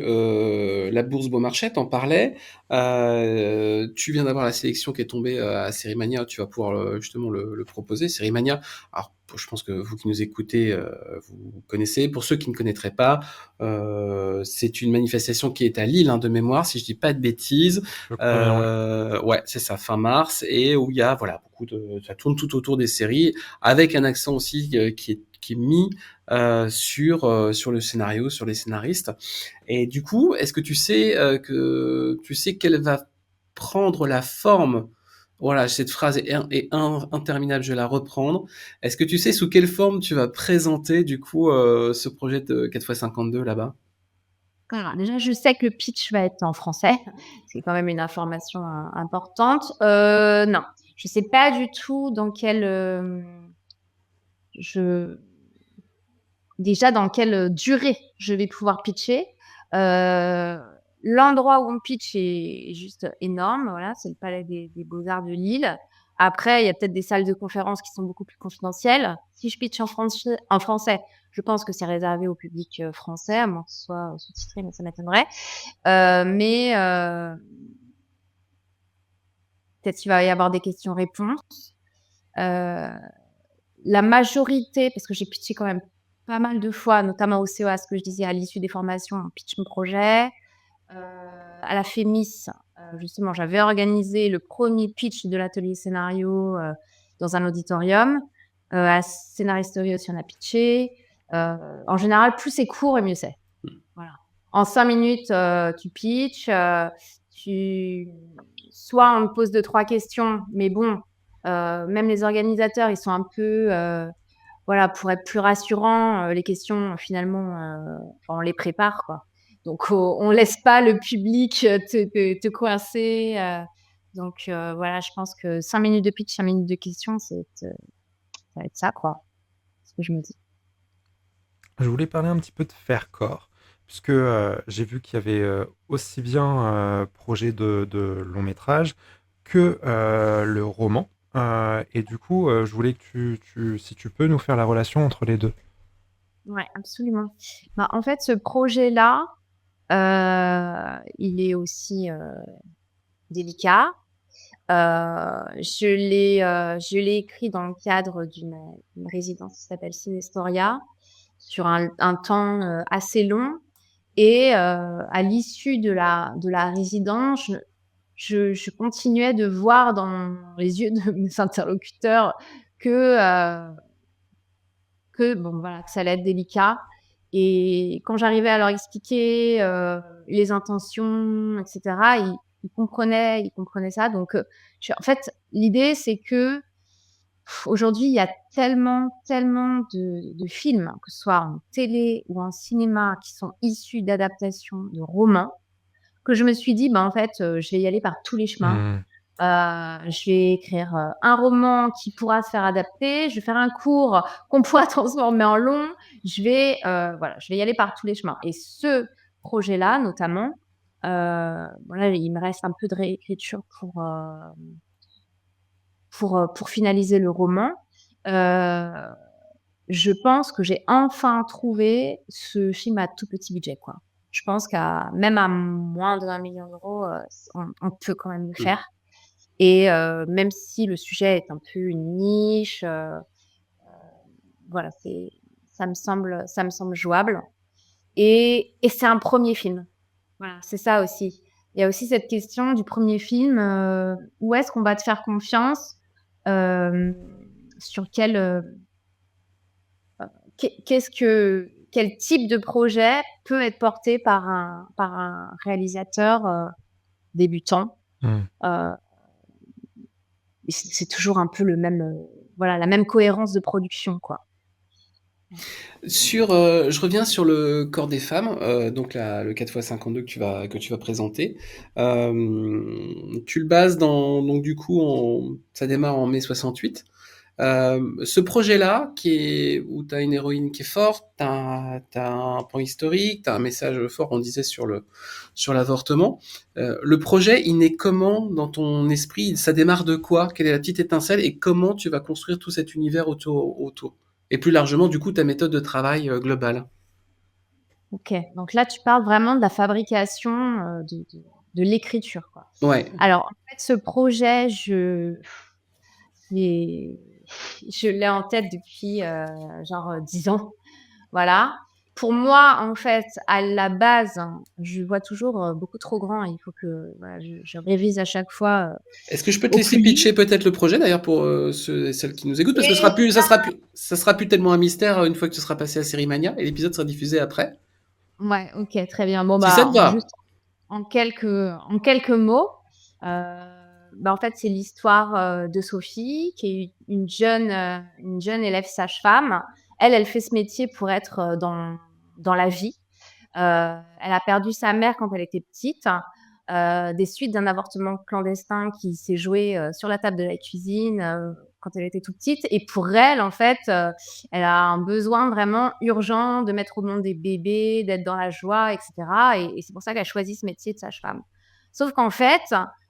la bourse Beaumarchais, t'en parlais. Tu viens d'avoir la sélection qui est tombée à Sérimania, tu vas pouvoir justement le proposer. Sérimania, alors je pense que vous qui nous écoutez, vous connaissez. Pour ceux qui ne connaîtraient pas, c'est une manifestation qui est à Lille, de mémoire, si je dis pas de bêtises. Je crois bien, ouais. Ouais, c'est ça, fin mars, et où il y a voilà beaucoup ça tourne tout autour des séries, avec un accent aussi qui est mis sur le scénario, sur les scénaristes. Et du coup, est-ce que tu sais quelle va prendre la forme? Voilà, cette phrase est interminable, je vais la reprendre. Est-ce que tu sais sous quelle forme tu vas présenter du coup ce projet de 4x52 là-bas? Alors, déjà, je sais que le pitch va être en français. C'est quand même une information importante. Non, je sais pas du tout dans quelle durée je vais pouvoir pitcher. L'endroit où on pitch est juste énorme. Voilà, c'est le Palais des Beaux-Arts de Lille. Après, il y a peut-être des salles de conférence qui sont beaucoup plus confidentielles. Si je pitch en français, je pense que c'est réservé au public français, à moins que ce soit sous-titré, mais ça m'étonnerait. Mais peut-être qu'il va y avoir des questions-réponses. La majorité, parce que j'ai pitché quand même pas mal de fois, notamment au CEA, ce que je disais à l'issue des formations, un pitch mon projet. À la FEMIS, justement, j'avais organisé le premier pitch de l'atelier scénario dans un auditorium. À Scénaristerie aussi, on a pitché. En général, plus c'est court et mieux c'est. Voilà. En 5 minutes, tu pitches. Soit on te pose 2-3 questions, mais bon, même les organisateurs, ils sont un peu... voilà, pour être plus rassurant, les questions, finalement, on les prépare, quoi. Donc, on laisse pas le public te coincer. Donc, voilà, je pense que 5 minutes de pitch, 5 minutes de questions, ça va être ça, quoi. C'est ce que je me dis. Je voulais parler un petit peu de Faircore, puisque j'ai vu qu'il y avait aussi bien projet de long métrage que le roman. Et du coup, je voulais que si tu peux nous faire la relation entre les deux. Ouais, absolument. Bah, en fait, ce projet-là, il est aussi délicat. Je l'ai écrit dans le cadre d'une résidence qui s'appelle Cinestoria sur un temps assez long. Et à l'issue de la résidence, je continuais de voir dans les yeux de mes interlocuteurs que bon, voilà, que ça allait être délicat. Et quand j'arrivais à leur expliquer les intentions, etc., ils comprenaient ça. Donc, en fait, l'idée, c'est que aujourd'hui, il y a tellement de films, que ce soit en télé ou en cinéma, qui sont issus d'adaptations de romans, que je me suis dit, en fait, je vais y aller par tous les chemins. Je vais écrire un roman qui pourra se faire adapter. Je vais faire un cours qu'on pourra transformer en long. Je vais y aller par tous les chemins. Et ce projet-là, notamment, voilà, il me reste un peu de réécriture pour finaliser le roman. Je pense que j'ai enfin trouvé ce film à tout petit budget, quoi. Je pense même à moins d'1 million d'euros, on peut quand même le faire. Et même si le sujet est un peu une niche, voilà, ça me semble jouable. Et c'est un premier film. Voilà, c'est ça aussi. Il y a aussi cette question du premier film, où est-ce qu'on va te faire confiance, sur quel type de projet peut être porté par un réalisateur débutant. C'est toujours un peu le même, voilà, la même cohérence de production, quoi. Je reviens sur le corps des femmes, donc le 4x52 que tu vas présenter. Tu le bases donc du coup, ça démarre en mai 68. Ce projet-là, où tu as une héroïne qui est forte, tu as un point historique, tu as un message fort, on disait, sur l'avortement. Le projet, il naît comment dans ton esprit? Ça démarre de quoi? Quelle est la petite étincelle? Et comment tu vas construire tout cet univers autour? Et plus largement, du coup, ta méthode de travail globale. Ok, donc là, tu parles vraiment de la fabrication de l'écriture, quoi. Ouais. Alors, en fait, ce projet, je l'ai en tête depuis genre 10 ans. Voilà. Pour moi, en fait, à la base, je vois toujours beaucoup trop grand. Il faut que voilà, je révise à chaque fois. Est-ce que je peux te laisser pitcher peut-être le projet d'ailleurs pour ceux et celles qui nous écoutent, parce que ça sera plus tellement un mystère une fois que tu seras passé à Série Mania et l'épisode sera diffusé après. Ouais, ok, très bien. Bon, Si ça te va. juste en quelques mots, en fait, c'est l'histoire de Sophie, qui est une jeune élève sage-femme. Elle fait ce métier pour être dans la vie. Elle a perdu sa mère quand elle était petite, des suites d'un avortement clandestin qui s'est joué sur la table de la cuisine quand elle était toute petite. Et pour elle, en fait, elle a un besoin vraiment urgent de mettre au monde des bébés, d'être dans la joie, etc. Et c'est pour ça qu'elle a choisi ce métier de sage-femme. Sauf qu'en fait,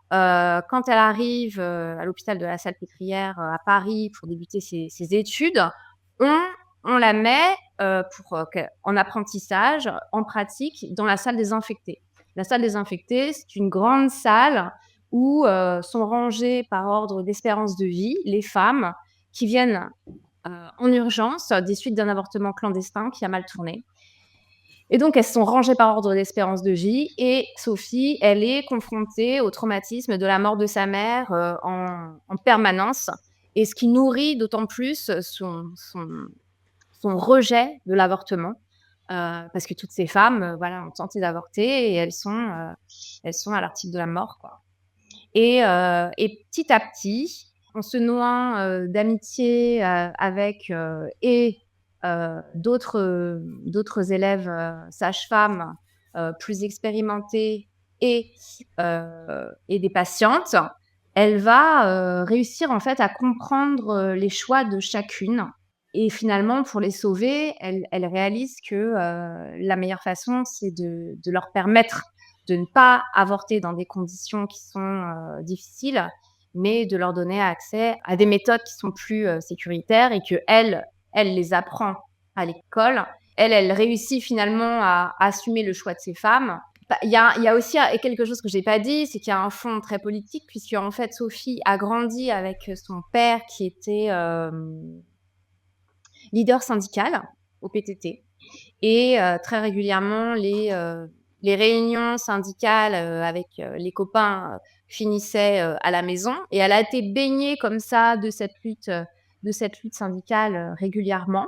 Quand elle arrive, à l'hôpital de la Salpêtrière, à Paris pour débuter ses études, on on la met, en apprentissage, en pratique dans la salle des infectés. La salle des infectés, c'est une grande salle où, sont rangées par ordre d'espérance de vie les femmes qui viennent, en urgence des suites d'un avortement clandestin qui a mal tourné. Et donc, elles sont rangées par ordre d'espérance de vie et Sophie, elle est confrontée au traumatisme de la mort de sa mère, en permanence et ce qui nourrit d'autant plus son rejet de l'avortement, parce que toutes ces femmes, voilà, ont tenté d'avorter et elles sont à l'article de la mort, quoi. Et petit à petit, en se nouant, d'amitié, avec, d'autres élèves, sages-femmes, plus expérimentées et des patientes, elle va, réussir en fait à comprendre, les choix de chacune et finalement pour les sauver, elle réalise que, la meilleure façon, c'est de leur permettre de ne pas avorter dans des conditions qui sont, difficiles, mais de leur donner accès à des méthodes qui sont plus, sécuritaires et qu'elle, elle les apprend à l'école. Elle réussit finalement à assumer le choix de ces femmes. Bah, il y a aussi quelque chose que j'ai pas dit, c'est qu'il y a un fond très politique puisque en fait Sophie a grandi avec son père qui était, leader syndical au PTT et très régulièrement les réunions syndicales, avec, les copains, finissaient, à la maison et elle a été baignée comme ça de cette lutte syndicale, régulièrement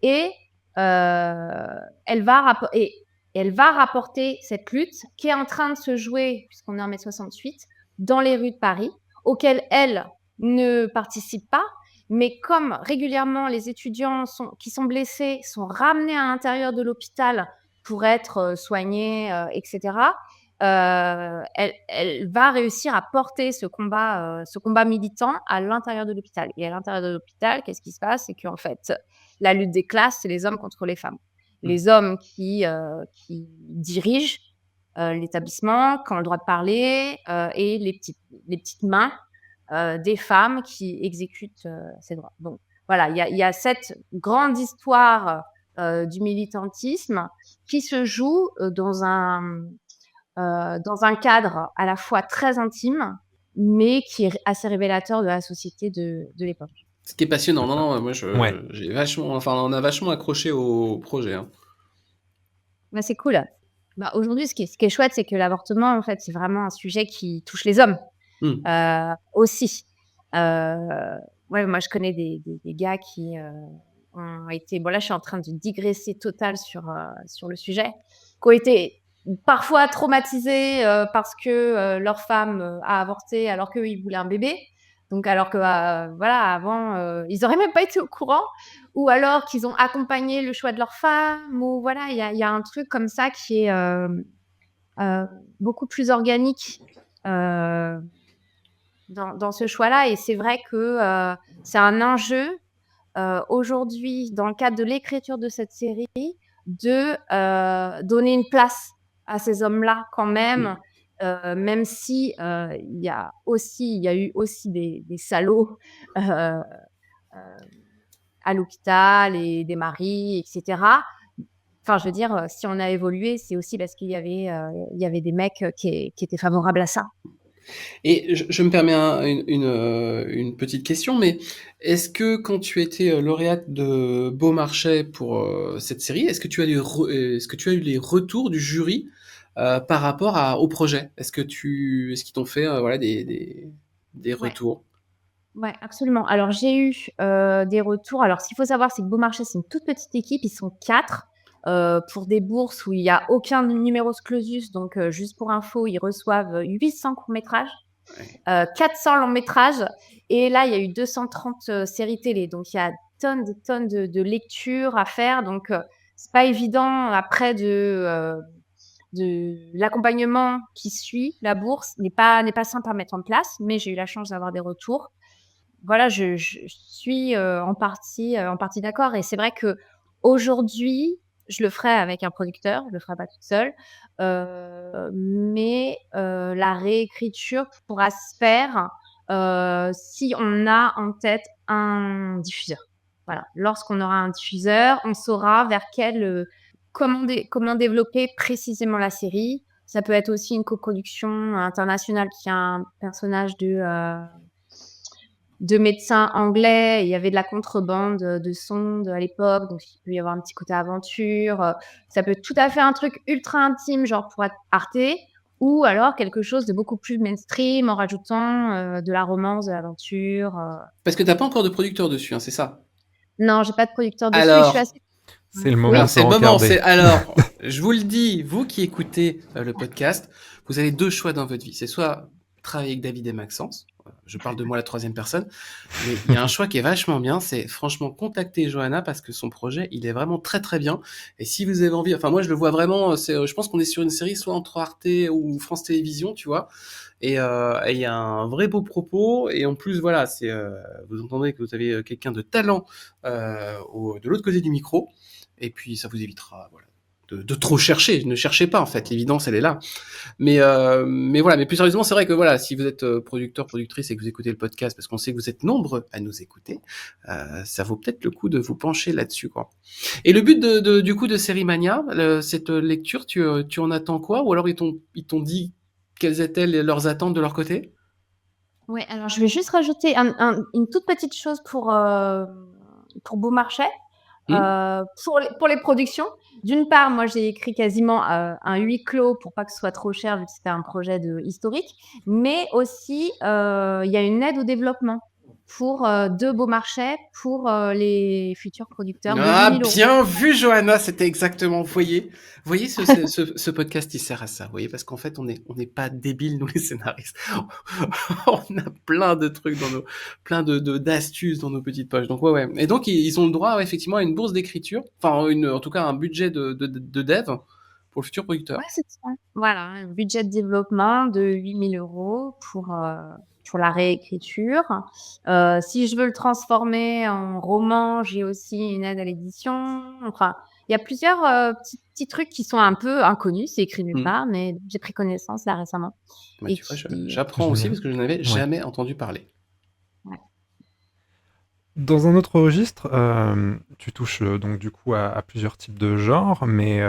et elle va rapporter cette lutte qui est en train de se jouer, puisqu'on est en mai 68, dans les rues de Paris, auxquelles elle ne participe pas, mais comme régulièrement les étudiants qui sont blessés sont ramenés à l'intérieur de l'hôpital pour être soignés, etc., elle va réussir à porter ce combat militant à l'intérieur de l'hôpital. Et à l'intérieur de l'hôpital, qu'est-ce qui se passe? C'est qu'en fait, la lutte des classes, c'est les hommes contre les femmes. Les hommes qui dirigent l'établissement, qui ont le droit de parler, et les petites mains des femmes qui exécutent ces droits. Donc voilà, il y a cette grande histoire du militantisme qui se joue dans un cadre à la fois très intime, mais qui est assez révélateur de la société de l'époque. Ce qui est passionnant. Non, non, moi, Ouais. on a vachement accroché au projet. Hein. Bah, c'est cool. Bah, aujourd'hui, ce qui est chouette, c'est que l'avortement, en fait, c'est vraiment un sujet qui touche les hommes aussi. Ouais, moi, je connais des gars qui ont été... Bon, là, je suis en train de digresser total sur le sujet, qui ont été parfois traumatisés parce que leur femme a avorté alors qu'eux, ils voulaient un bébé. Donc, alors que, voilà, avant, ils n'auraient même pas été au courant, ou alors qu'ils ont accompagné le choix de leur femme, ou voilà, il y a un truc comme ça qui est beaucoup plus organique dans ce choix-là. Et c'est vrai que c'est un enjeu aujourd'hui, dans le cadre de l'écriture de cette série, de donner une place à ces hommes-là quand même. Même si il y a eu aussi des salauds à l'hôpital et des maris, etc. Enfin, je veux dire, si on a évolué, c'est aussi parce qu'il y avait des mecs qui étaient favorables à ça. Et je me permets une petite question, mais est-ce que quand tu étais lauréate de Beaumarchais pour cette série, est-ce que tu as eu les retours du jury par rapport au projet? Est-ce qu'ils t'ont fait voilà des retours? Ouais, absolument. Alors, j'ai eu des retours. Alors, ce qu'il faut savoir, c'est que Beaumarchais, c'est une toute petite équipe. Ils sont 4 pour des bourses où il n'y a aucun numerus clausus. Donc, juste pour info, ils reçoivent 800 courts-métrages, 400 longs-métrages. Et là, il y a eu 230 séries télé. Donc, il y a des tonnes de lectures à faire. Donc, c'est pas évident après de l'accompagnement qui suit la bourse n'est pas simple à mettre en place. Mais j'ai eu la chance d'avoir des retours. Voilà, je suis en partie d'accord et c'est vrai qu'aujourd'hui, je le ferai avec un producteur, je le ferai pas toute seule, mais la réécriture pourra se faire, si on a en tête un diffuseur. Voilà, lorsqu'on aura un diffuseur, on saura vers quel, comment développer précisément la série. Ça peut être aussi une coproduction internationale qui a un personnage de médecin anglais. Il y avait de la contrebande de sondes à l'époque, donc il peut y avoir un petit côté aventure. Ça peut être tout à fait un truc ultra intime, genre pour Arte, ou alors quelque chose de beaucoup plus mainstream en rajoutant de la romance, de l'aventure. Parce que t'as pas encore de producteur dessus, hein, c'est ça? Non, j'ai pas de producteur dessus et je suis Alors, assez... C'est le Oui. moment alors de se c'est le moment. rencarder. Alors, je vous le dis, vous qui écoutez le podcast, vous avez 2 choix dans votre vie. C'est soit travailler avec David et Maxence. Je parle de moi à la 3e personne. Mais il y a un choix qui est vachement bien, c'est franchement contacter Johanna parce que son projet, il est vraiment très très bien. Et si vous avez envie, enfin moi je le vois vraiment, je pense qu'on est sur une série soit entre Arte ou France Télévisions, tu vois. Et il y a un vrai beau propos. Et en plus, voilà, vous entendez que vous avez quelqu'un de talent de l'autre côté du micro. Et puis ça vous évitera, voilà, de trop chercher. Ne cherchez pas en fait, l'évidence elle est là. Mais voilà, mais plus sérieusement, c'est vrai que voilà, si vous êtes producteur, productrice et que vous écoutez le podcast, parce qu'on sait que vous êtes nombreux à nous écouter, ça vaut peut-être le coup de vous pencher là-dessus, quoi. Et le but du coup de Série Mania, cette lecture, tu en attends quoi? Ou alors ils t'ont dit quelles étaient leurs attentes de leur côté? Ouais, alors je vais juste rajouter une toute petite chose pour Beaumarchais. Pour les productions, d'une part, moi j'ai écrit quasiment un huis clos pour pas que ce soit trop cher vu que c'était un projet historique, mais aussi il y a une aide au développement de Beaumarchais pour les futurs producteurs de 8 Ah, 000 €. bien vu, Johanna, c'était exactement, vous voyez ce podcast, il sert à ça, vous voyez, parce qu'en fait, on n'est pas débiles, nous, les scénaristes. On a plein de trucs plein d'astuces dans nos petites poches. Donc, ouais. Et donc, ils ont le droit, ouais, effectivement, à une bourse d'écriture, enfin, en tout cas, un budget de dev pour le futur producteur. Ouais, c'est ça. Voilà, un budget de développement de 8 000 € pour la réécriture. Si je veux le transformer en roman, j'ai aussi une aide à l'édition. Enfin, il y a plusieurs petits trucs qui sont un peu inconnus. C'est écrit nulle part, mais j'ai pris connaissance là récemment. Bah, Et tu vois, qui, j'apprends aussi parce que je n'avais Ouais. jamais entendu parler. ouais. Dans un autre registre, tu touches donc du coup à plusieurs types de genres, mais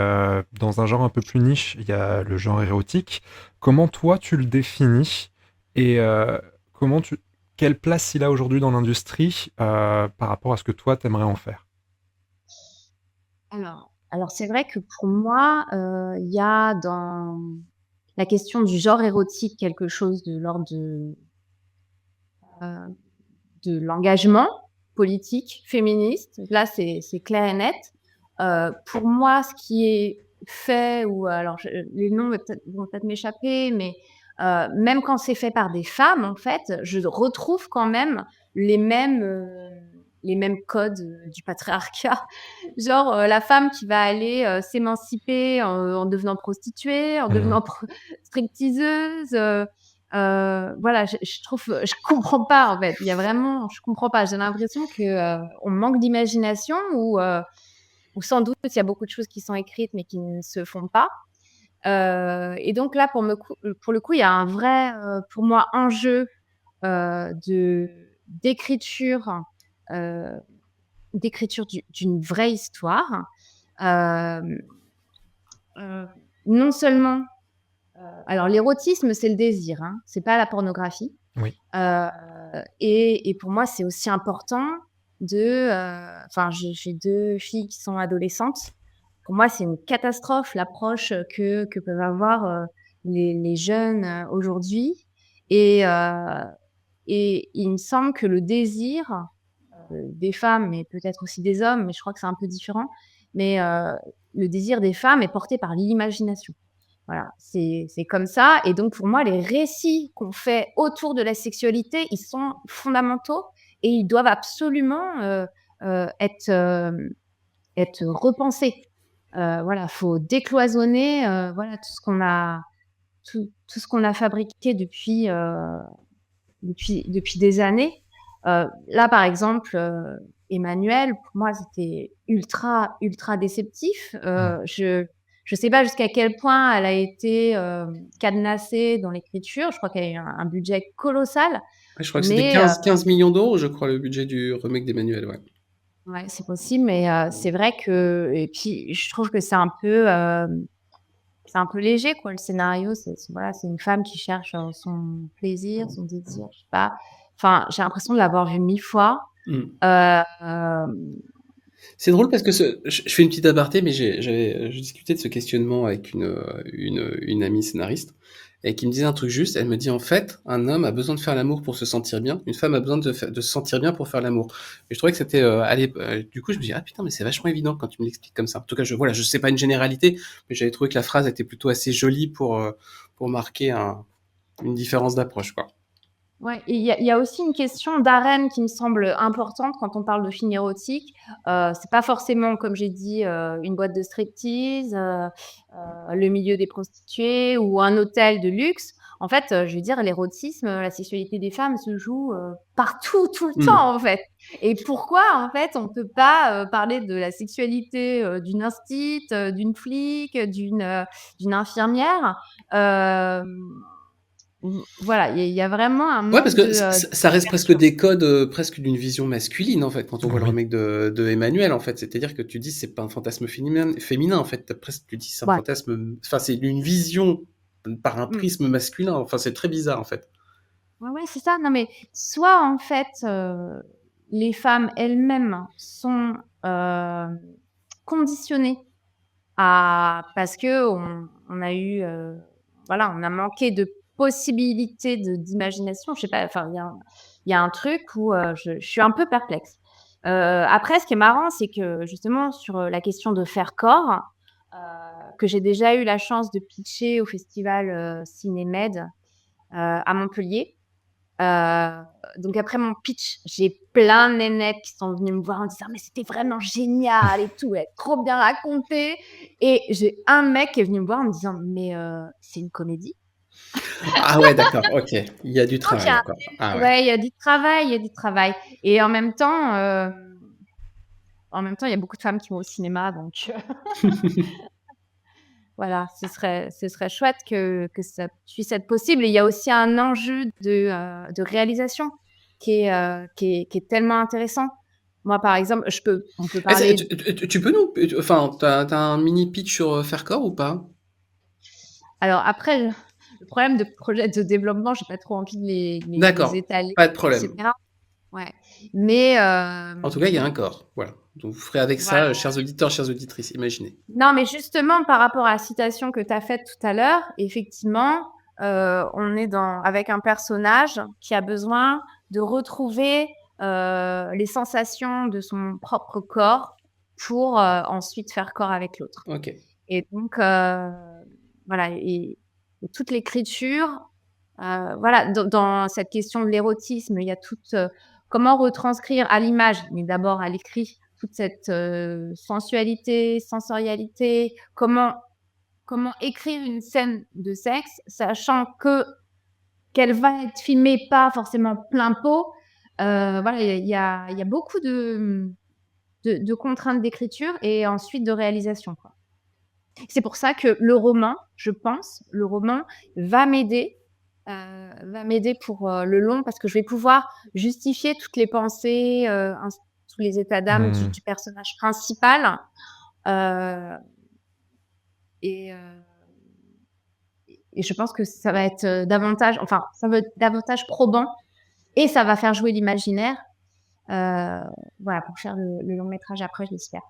dans un genre un peu plus niche, il y a le genre érotique. Comment toi tu le définis et quelle place il a aujourd'hui dans l'industrie par rapport à ce que toi t'aimerais en faire? Alors c'est vrai que pour moi, il y a dans la question du genre érotique quelque chose de l'ordre heu, de l'engagement politique, féministe. Là, c'est clair et net. Pour moi, ce qui est fait ou alors les noms vont peut-être m'échapper, mais même quand c'est fait par des femmes, en fait, je retrouve quand même les mêmes, heu, les mêmes codes, du patriarcat. Genre, la femme qui va aller, s'émanciper en devenant prostituée, en devenant stripteaseuse, voilà, je trouve, je comprends pas en fait. Je comprends pas. J'ai l'impression que on manque d'imagination ou sans doute il y a beaucoup de choses qui sont écrites mais qui ne se font pas. Et donc là, pour le coup, il y a un vrai, pour moi, enjeu de d'écriture, euh, d'une vraie histoire. Euh, non seulement alors l'érotisme, c'est le désir, hein, c'est pas la pornographie. Oui. Et pour moi, c'est aussi important enfin, j'ai 2 filles qui sont adolescentes. Pour moi, c'est une catastrophe l'approche que peuvent avoir les jeunes aujourd'hui. Et il me semble que le désir des femmes, mais peut-être aussi des hommes, mais je crois que c'est un peu différent, mais le désir des femmes est porté par l'imagination. Voilà, c'est comme ça. Et donc pour moi, les récits qu'on fait autour de la sexualité, ils sont fondamentaux et ils doivent absolument être repensés. Voilà, faut décloisonner voilà tout ce qu'on a fabriqué depuis des années. Là, par exemple, Emmanuel, pour moi, c'était ultra, ultra déceptif. Je sais pas jusqu'à quel point elle a été, cadenassée dans l'écriture. Je crois qu'elle a eu un budget colossal, Ouais, je crois que c'était mais 15 millions d'euros, je crois, le budget du remake d'Emmanuel, ouais. ouais, c'est possible, mais c'est vrai que et puis je trouve que c'est un peu léger, quoi, le scénario. Voilà, c'est une femme qui cherche, son plaisir, son désir, je sais pas. Enfin, j'ai l'impression de l'avoir vu 1000 fois. Mmh. Hem, C'est drôle parce que je fais une petite aparté, mais je discutais de ce questionnement avec une amie scénariste et qui me disait un truc juste. Elle me dit en fait, un homme a besoin de faire l'amour pour se sentir bien, une femme a besoin de se sentir bien pour faire l'amour. Et je trouvais que c'était du coup je me dis ah putain mais c'est vachement évident quand tu me l'expliques comme ça. En tout cas je sais pas une généralité, mais j'avais trouvé que la phrase était plutôt assez jolie pour marquer une différence d'approche quoi. ouais, et il y a aussi une question d'arène qui me semble importante quand on parle de film érotique. C'est pas forcément, comme j'ai dit, une boîte de striptease, le milieu des prostituées ou un hôtel de luxe. En fait, je veux dire, l'érotisme, la sexualité des femmes se joue, partout, tout le Mmh. temps, en fait. Et pourquoi, en fait, on peut pas, parler de la sexualité, d'une instite, d'une flic, d'une infirmière? Voilà, il y a vraiment un Ouais, parce manque que ça reste presque d'ouverture. des codes, presque d'une vision masculine, en fait, quand on voit le Oui. remake de Emmanuel, en fait. C'est-à-dire que tu dis, c'est pas un fantasme féminin, en fait. Presque, tu dis, c'est un Ouais. fantasme, enfin, c'est une vision par un Mmh. prisme masculin. Enfin, c'est très bizarre, en fait. Ouais, ouais, c'est ça. Non, mais soit, en fait, les femmes elles-mêmes sont, conditionnées parce qu'on a eu, voilà, on a manqué de possibilités d'imagination. Je sais pas, enfin, il y a un truc où, je suis un peu perplexe. Après, ce qui est marrant, c'est que justement sur, la question de faire corps, heu, que j'ai déjà eu la chance de pitcher au festival, Cinémed, à Montpellier. Heu, donc après mon pitch, j'ai plein de nénettes qui sont venues me voir en disant: «Mais c'était vraiment génial et tout, ouais, trop bien raconté», et j'ai un mec qui est venu me voir en me disant: «Mais, c'est une comédie?» Ah ouais, d'accord, ok. Il y a du Donc il y travail a un encore. Ah ouais. ouais, il y a du travail, il y a du travail, et en même temps, il y a beaucoup de femmes qui vont au cinéma, donc voilà, ce serait chouette que ça puisse être possible, et il y a aussi un enjeu de réalisation qui est tellement intéressant. Moi, par exemple, on peut Eh, parler. tu peux enfin, t'as un mini pitch sur Faircore ou pas? Alors après, le problème de projet de développement, j'ai pas trop envie de les D'accord, étaler, pas de et problème. cetera. Ouais. Mais En tout cas, il y a un corps. Voilà. Donc, vous ferez avec voilà. ça, chers auditeurs, chères auditrices, imaginez. Non, mais justement, par rapport à la citation que tu as faite tout à l'heure, effectivement, on est avec un personnage qui a besoin de retrouver, les sensations de son propre corps pour, ensuite faire corps avec l'autre. Ok. Et donc, voilà, et toute l'écriture, voilà, dans cette question de l'érotisme, il y a toute, comment retranscrire à l'image, mais d'abord à l'écrit, toute cette, sensualité, sensorialité, comment écrire une scène de sexe, sachant qu'elle va être filmée pas forcément plein pot. Voilà, il y a beaucoup de contraintes d'écriture et ensuite de réalisation, quoi. C'est pour ça que le roman va m'aider, pour, le long, parce que je vais pouvoir justifier toutes les pensées, tous les états d'âme du Mmh. du personnage principal, heu et heu et je pense que ça va être, ça va être davantage probant, et ça va faire jouer l'imaginaire, voilà, pour faire le long métrage après, j'espère.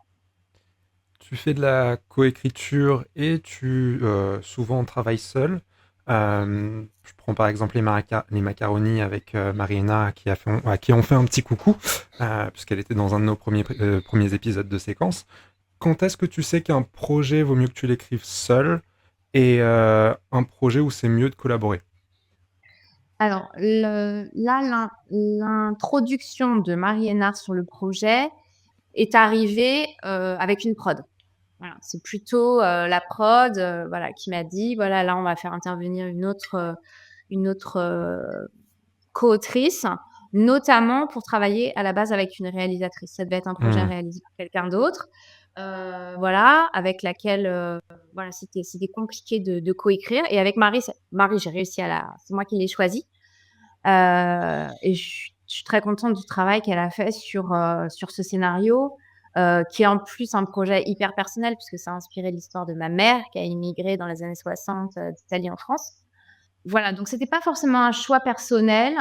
Tu fais de la coécriture et tu souvent travailles seul. Je prends par exemple les macaronis avec Mariana à qui on fait un petit coucou, puisqu'elle était dans un de nos premiers épisodes de séquence. Quand est-ce que tu sais qu'un projet vaut mieux que tu l'écrives seul et un projet où c'est mieux de collaborer? Alors l'introduction de Marie Hénard sur le projet est arrivée, avec une prod. Voilà, c'est plutôt, la prod, voilà, qui m'a dit: «Voilà, là, on va faire intervenir une autre, coautrice». notamment pour travailler à la base avec une réalisatrice. Ça devait être un projet Mmh. réalisé par quelqu'un d'autre, voilà, avec laquelle, voilà, c'était compliqué de coécrire et avec Marie, j'ai réussi c'est moi qui l'ai choisie, et je suis très contente du travail qu'elle a fait sur ce scénario, qui est en plus un projet hyper personnel puisque ça a inspiré l'histoire de ma mère qui a immigré dans les années 60, d'Italie en France. Voilà, donc c'était pas forcément un choix personnel,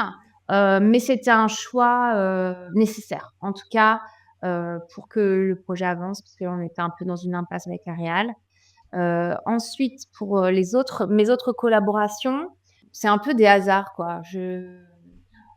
mais c'était un choix, nécessaire. En tout cas, pour que le projet avance, parce qu'on était un peu dans une impasse avec la réal. Ensuite pour, mes autres collaborations, c'est un peu des hasards, quoi.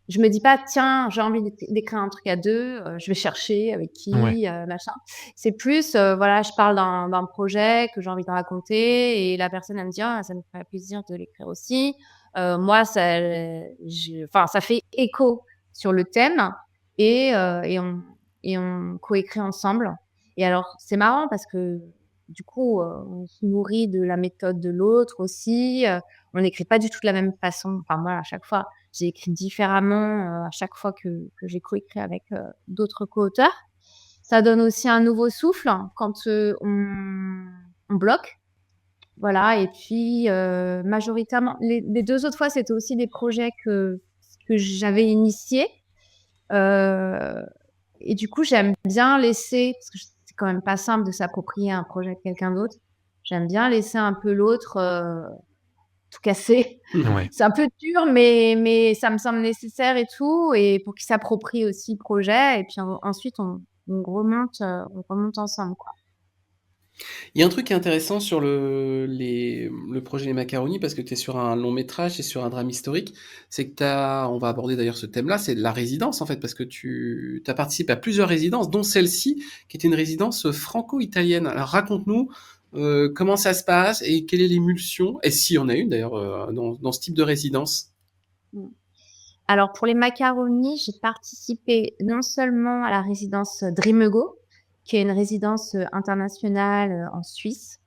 Je me dis pas: «Tiens, j'ai envie d'écrire un truc à 2, je vais chercher avec Ouais. qui, machin». C'est plus, voilà, je parle d'un projet que j'ai envie de raconter et la personne, elle me dit: «Ah, ça me ferait plaisir de l'écrire aussi». Moi, ça fait écho sur le thème et on coécrit ensemble et alors, c'est marrant parce que, du coup, on se nourrit de la méthode de l'autre aussi, on n'écrit pas du tout de la même façon. Enfin, moi, à chaque fois, j'ai écrit différemment, à chaque fois que j'ai coécrit avec, d'autres co-auteurs. Ça donne aussi un nouveau souffle quand, on bloque. Voilà et puis, majoritairement les 2 autres fois, c'était aussi des projets que j'avais initiés, heu et du coup, j'aime bien laisser parce que c'est quand même pas simple de s'approprier un projet de quelqu'un d'autre. J'aime bien laisser un peu l'autre, tout casser. Ouais. C'est un peu dur, mais ça me semble nécessaire et tout et pour qu'il s'approprie aussi le projet et puis ensuite on remonte ensemble, quoi. Il y a un truc qui est intéressant sur le projet Les Macaronis, parce que tu es sur un long métrage et sur un drame historique, c'est que on va aborder d'ailleurs ce thème-là, c'est la résidence en fait, parce que tu as participé à plusieurs résidences, dont celle-ci, qui était une résidence franco-italienne. Alors raconte-nous comment ça se passe et quelle est l'émulsion, et s'il y en a une d'ailleurs dans ce type de résidence. Mmh. Alors pour les macaronis, j'ai participé non seulement à la résidence Dreamego, qui est une résidence, internationale, en Suisse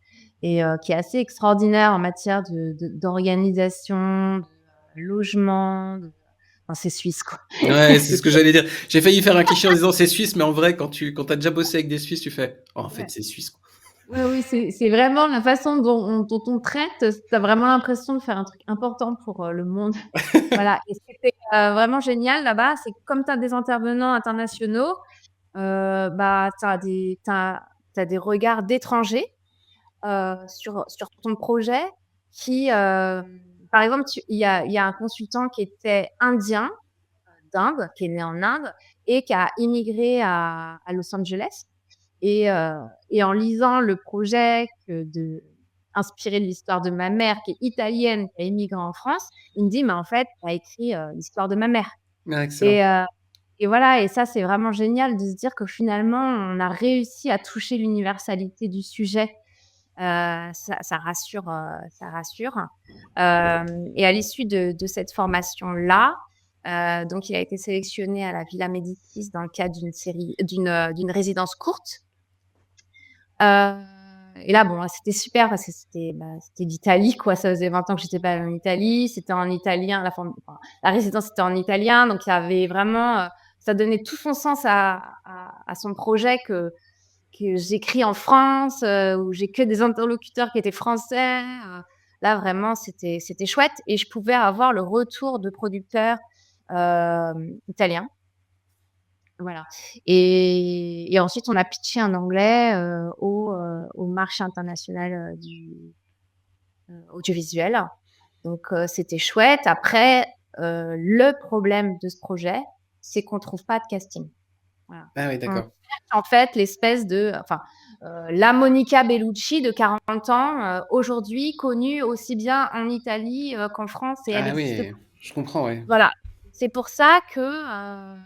et qui est assez extraordinaire en matière d'organisation, de logement, enfin c'est suisse, quoi. Ouais, c'est C'est ce que j'allais dire. J'ai failli faire un cliché en disant c'est suisse, mais en vrai, quand t'as déjà bossé avec des Suisses, tu fais oh, en fait ouais. c'est suisse, quoi. Oui, oui, c'est vraiment la façon dont on traite, tu as vraiment l'impression de faire un truc important pour, le monde. Voilà et c'était, vraiment génial là-bas, c'est que comme tu as des intervenants internationaux, bah, tu as des regards d'étrangers, sur ton projet qui, par exemple, il y a un consultant qui était indien, d'Inde, qui est né en Inde et qui a immigré à Los Angeles et en lisant le projet inspiré de l'histoire de ma mère qui est italienne, qui a immigré en France, il me dit: «Mais en fait, tu as écrit, l'histoire de ma mère» Ah, excellent. et heu et voilà et ça, c'est vraiment génial de se dire que finalement, on a réussi à toucher l'universalité du sujet. Ça rassure, ça rassure. Et à l'issue de cette formation-là, donc il a été sélectionné à la Villa Médicis dans le cadre d'une résidence courte. Heu et là, bon, c'était super parce que c'était d'Italie, quoi. Ça faisait 20 ans que j'étais pas allée en Italie. C'était en italien, la résidence était en italien, donc il y avait vraiment, ça donnait tout son sens à son projet que j'écris en France, où j'ai que des interlocuteurs qui étaient français. Là, vraiment, c'était chouette et je pouvais avoir le retour de producteurs, italiens. Voilà et ensuite on a pitché en anglais, au marché international, du, audiovisuel. Donc c'était chouette. Après, le problème de ce projet, c'est qu'on trouve pas de casting. Voilà. Ah oui, On d'accord. cherche en fait l'espèce de la Monica Bellucci de 40 ans, aujourd'hui connue aussi bien en Italie, qu'en France et elle Ah existe oui, je comprends, ouais. voilà. C'est pour ça que,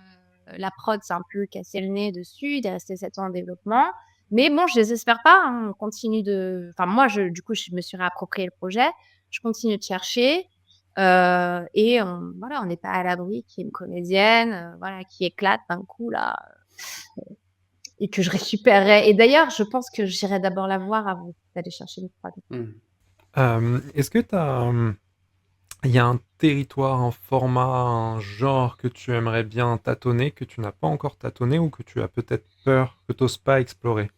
la prod s'est un peu cassé le nez dessus. Il est resté 7 ans en développement. Mais bon, je désespère pas, hein. On continue moi, du coup, je me suis réapproprié le projet. Je continue de chercher, et on n'est pas à l'abri qu'il y ait une comédienne, voilà, qui éclate d'un coup là, et que je récupérerai et d'ailleurs, je pense que j'irai d'abord la voir avant d'aller chercher une prod. Mmh. Est-ce que tu as, Il y a un territoire, un format, un genre que tu aimerais bien tâtonner, que tu n'as pas encore tâtonné ou que tu as peut-être peur, que tu n'oses pas explorer?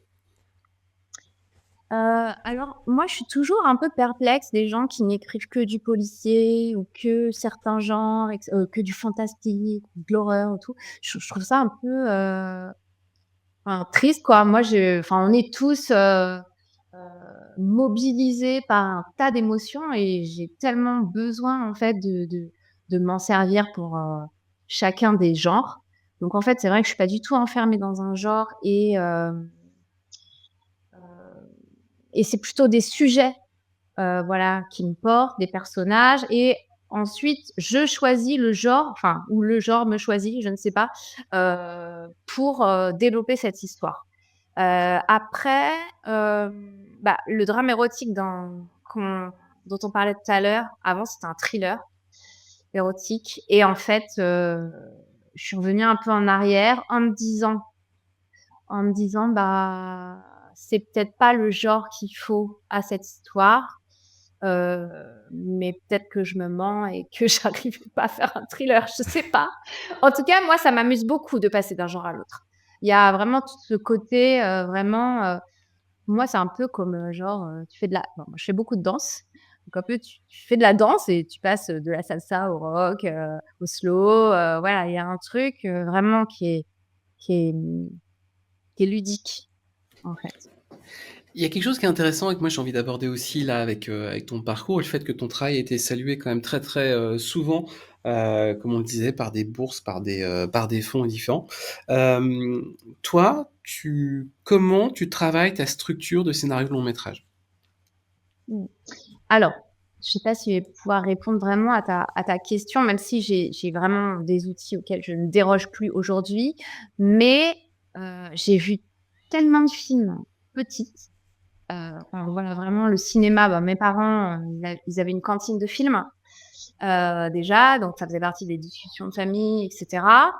Alors moi, je suis toujours un peu perplexe des gens qui n'écrivent que du policier ou que certains genres que du fantastique, de l'horreur et tout. Je trouve ça un peu, enfin triste quoi. Moi on est tous, mobilisés par un tas d'émotions et j'ai tellement besoin en fait de m'en servir pour, chacun des genres. Donc en fait, c'est vrai que je suis pas du tout enfermée dans un genre et c'est plutôt des sujets, voilà, qui me portent, des personnages et ensuite je choisis le genre, enfin ou le genre me choisit, je ne sais pas, pour, développer cette histoire. Après, le drame érotique dont on parlait tout à l'heure, avant c'était un thriller érotique et en fait, je suis revenue un peu en arrière en me disant: «Bah, c'est peut-être pas le genre qu'il faut à cette histoire, heu, mais peut-être que je me mens et que j'arrive pas à faire un thriller», je sais pas. En tout cas, moi, ça m'amuse beaucoup de passer d'un genre à l'autre. Il y a vraiment tout ce côté, vraiment, moi, c'est un peu comme, tu fais de la bon, moi, je fais beaucoup de danse, donc un peu tu fais de la danse et tu passes, de la salsa au rock, au slow, voilà, il y a un truc, vraiment qui est, mmh, qui est ludique, en fait. Il y a quelque chose qui est intéressant et que moi j'ai envie d'aborder aussi là avec ton parcours et le fait que ton travail a été salué quand même très, très, souvent, comme on le disait, par des bourses, par des fonds différents. Toi, comment tu travailles ta structure de scénario de long métrage? Mmh. Alors, je sais pas si je vais pouvoir répondre vraiment à ta question, même si j'ai vraiment des outils auxquels je ne déroge plus aujourd'hui. Mais, j'ai vu tellement de films petite, enfin voilà, vraiment le cinéma, mes parents, ils avaient une cantine de films, déjà, donc ça faisait partie des discussions de famille et cetera,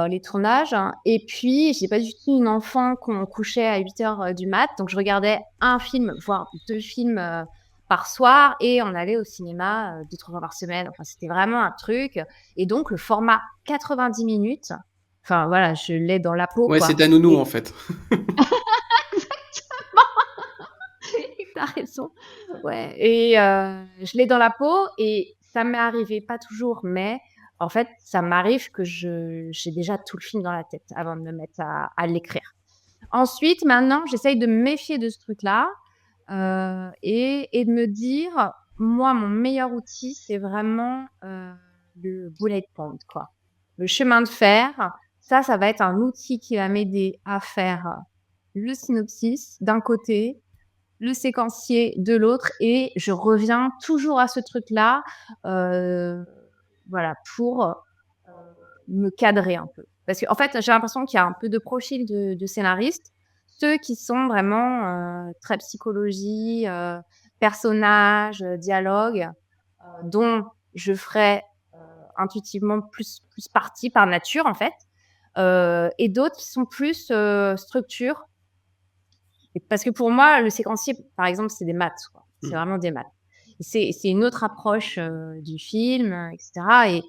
les tournages hein. Et puis j'étais pas du tout une enfant qu'on couchait à 8:00, du mat, donc je regardais un film, voire 2 films, par soir et on allait au cinéma, 2-3 fois par semaine. Enfin, c'était vraiment un truc et donc le format 90 minutes, enfin voilà, je l'ai dans la peau, Ouais, c'est quoi ta nounou et en fait. tu raison. Ouais et je l'ai dans la peau et ça m'est arrivé, pas toujours, mais en fait, ça m'arrive que j'ai déjà tout le film dans la tête avant de me mettre à l'écrire. Ensuite, maintenant, j'essaye de me méfier de ce truc-là, et de me dire: «Moi, mon meilleur outil, c'est vraiment, le bullet point, quoi. Le chemin de fer, ça va être un outil qui va m'aider à faire le synopsis d'un côté, le séquencier de l'autre et je reviens toujours à ce truc-là, heu, voilà, pour, me cadrer un peu. Parce qu'en fait, j'ai l'impression qu'il y a un peu de profil de scénaristes, ceux qui sont vraiment, très psychologie, personnages, dialogue, dont je ferais, intuitivement plus partie par nature, en fait, et d'autres qui sont plus, structure et parce que pour moi, le séquencier, par exemple, c'est des maths, quoi. C'est Mmh. vraiment des maths. Et c'est une autre approche, du film, et cetera et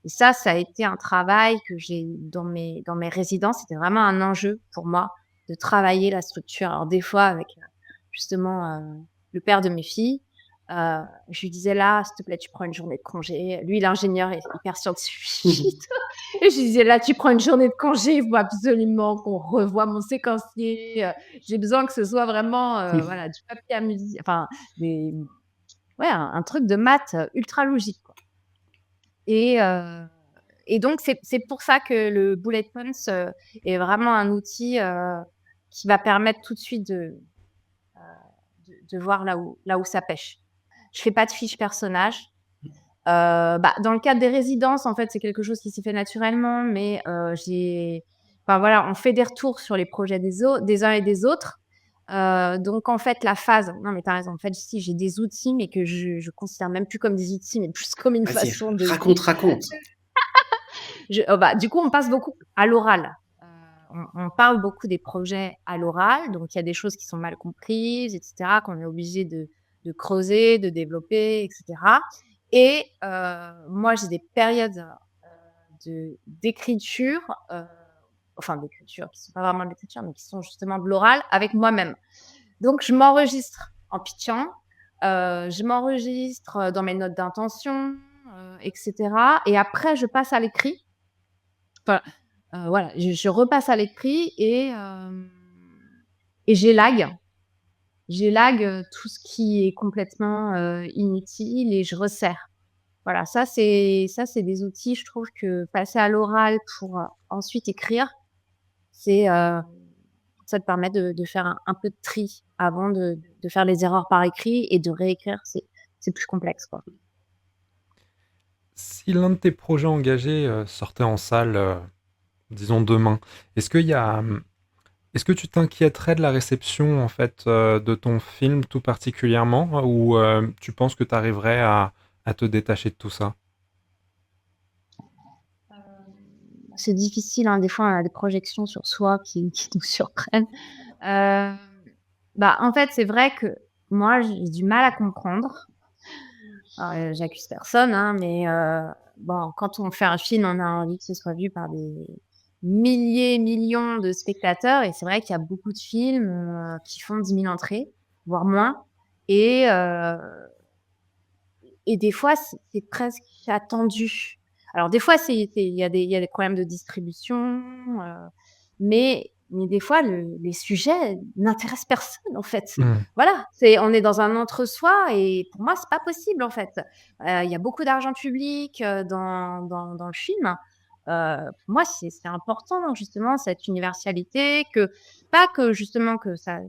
ça a été un travail que j'ai dans mes résidences. C'était vraiment un enjeu pour moi de travailler la structure. Alors des fois avec, justement, le père de mes filles, je lui disais: «Là, s'il te plaît, tu prends une journée de congé». Lui, il est ingénieur et hyper scientifique et je lui disais: «Là, tu prends une journée de congé, il faut absolument qu'on revoie mon séquencier, j'ai besoin que ce soit vraiment, voilà, du papier à musique, enfin des ouais, un truc de maths, ultra logique, quoi et heu et donc c'est pour ça que le bullet points, est vraiment un outil, qui va permettre tout de suite de voir là où ça pêche. Je fais pas de fiche personnage. Dans le cadre des résidences, en fait, c'est quelque chose qui s'est fait naturellement, mais enfin voilà, on fait des retours sur les projets des uns et des autres. Donc en fait, la phase non, mais tu as raison. En fait, si j'ai des outils, mais que je considère même plus comme des outils, mais plus comme une Vas-y, façon de raconte. du coup, on passe beaucoup à l'oral. On parle beaucoup des projets à l'oral, donc il y a des choses qui sont mal comprises et cetera, qu'on est obligé de creuser, de développer et cetera Et moi, j'ai des périodes d'écriture, enfin d'écriture, qui sont pas vraiment de l'écriture, mais qui sont justement de l'oral avec moi-même. Donc, je m'enregistre en pitchant, je m'enregistre dans mes notes d'intention, etc. Et après, je passe à l'écrit. Enfin, voilà, je repasse à l'écrit et j'élague. J'élague tout ce qui est complètement inutile et je resserre. Voilà, ça c'est des outils, je trouve que passer à l'oral pour ensuite écrire, c'est ça te permet de faire un peu de tri avant de faire les erreurs par écrit et de réécrire, c'est plus complexe, quoi. Si l'un de tes projets engagés sortait en salle, disons demain, est-ce qu'il y a, est-ce que tu t'inquiéterais de la réception en fait de ton film tout particulièrement, ou tu penses que tu arriverais à te détacher de tout ça? C'est difficile, hein, des fois on a des projections sur soi qui nous surprennent. Heu, en fait, c'est vrai que moi j'ai du mal à comprendre. Alors, j'accuse personne, hein, mais bon, quand on fait un film, on a envie que ce soit vu par des milliers, millions de spectateurs et c'est vrai qu'il y a beaucoup de films, qui font 10 000 entrées, voire moins et heu et des fois, c'est presque attendu. Alors des fois, il y a des problèmes de distribution, mais des fois les sujets n'intéressent personne, en fait. Mmh. Voilà, on est dans un entre-soi et pour moi, c'est pas possible, en fait. Il y a beaucoup d'argent public, dans le film. Pour moi, c'est important, justement, cette universalité, que pas que justement que ça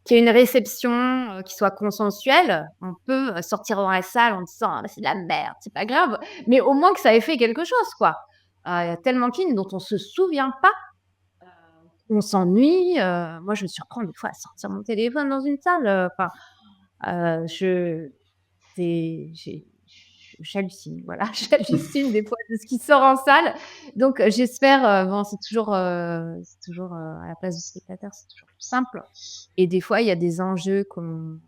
qu'il y ait une réception, qui soit consensuelle. On peut, sortir dans la salle en disant: «Ah bah, c'est de la merde, c'est pas grave», mais au moins que ça ait fait quelque chose, quoi. Il y a tellement de films dont on se souvient pas, on s'ennuie, moi je me surprends des fois à sortir mon téléphone dans une salle, enfin, je c'est j'ai j'hallucine, voilà, j'hallucine des fois de ce qui sort en salle. Donc j'espère, bon, à la place du spectateur, c'est toujours plus simple et des fois, il y a des enjeux qu'on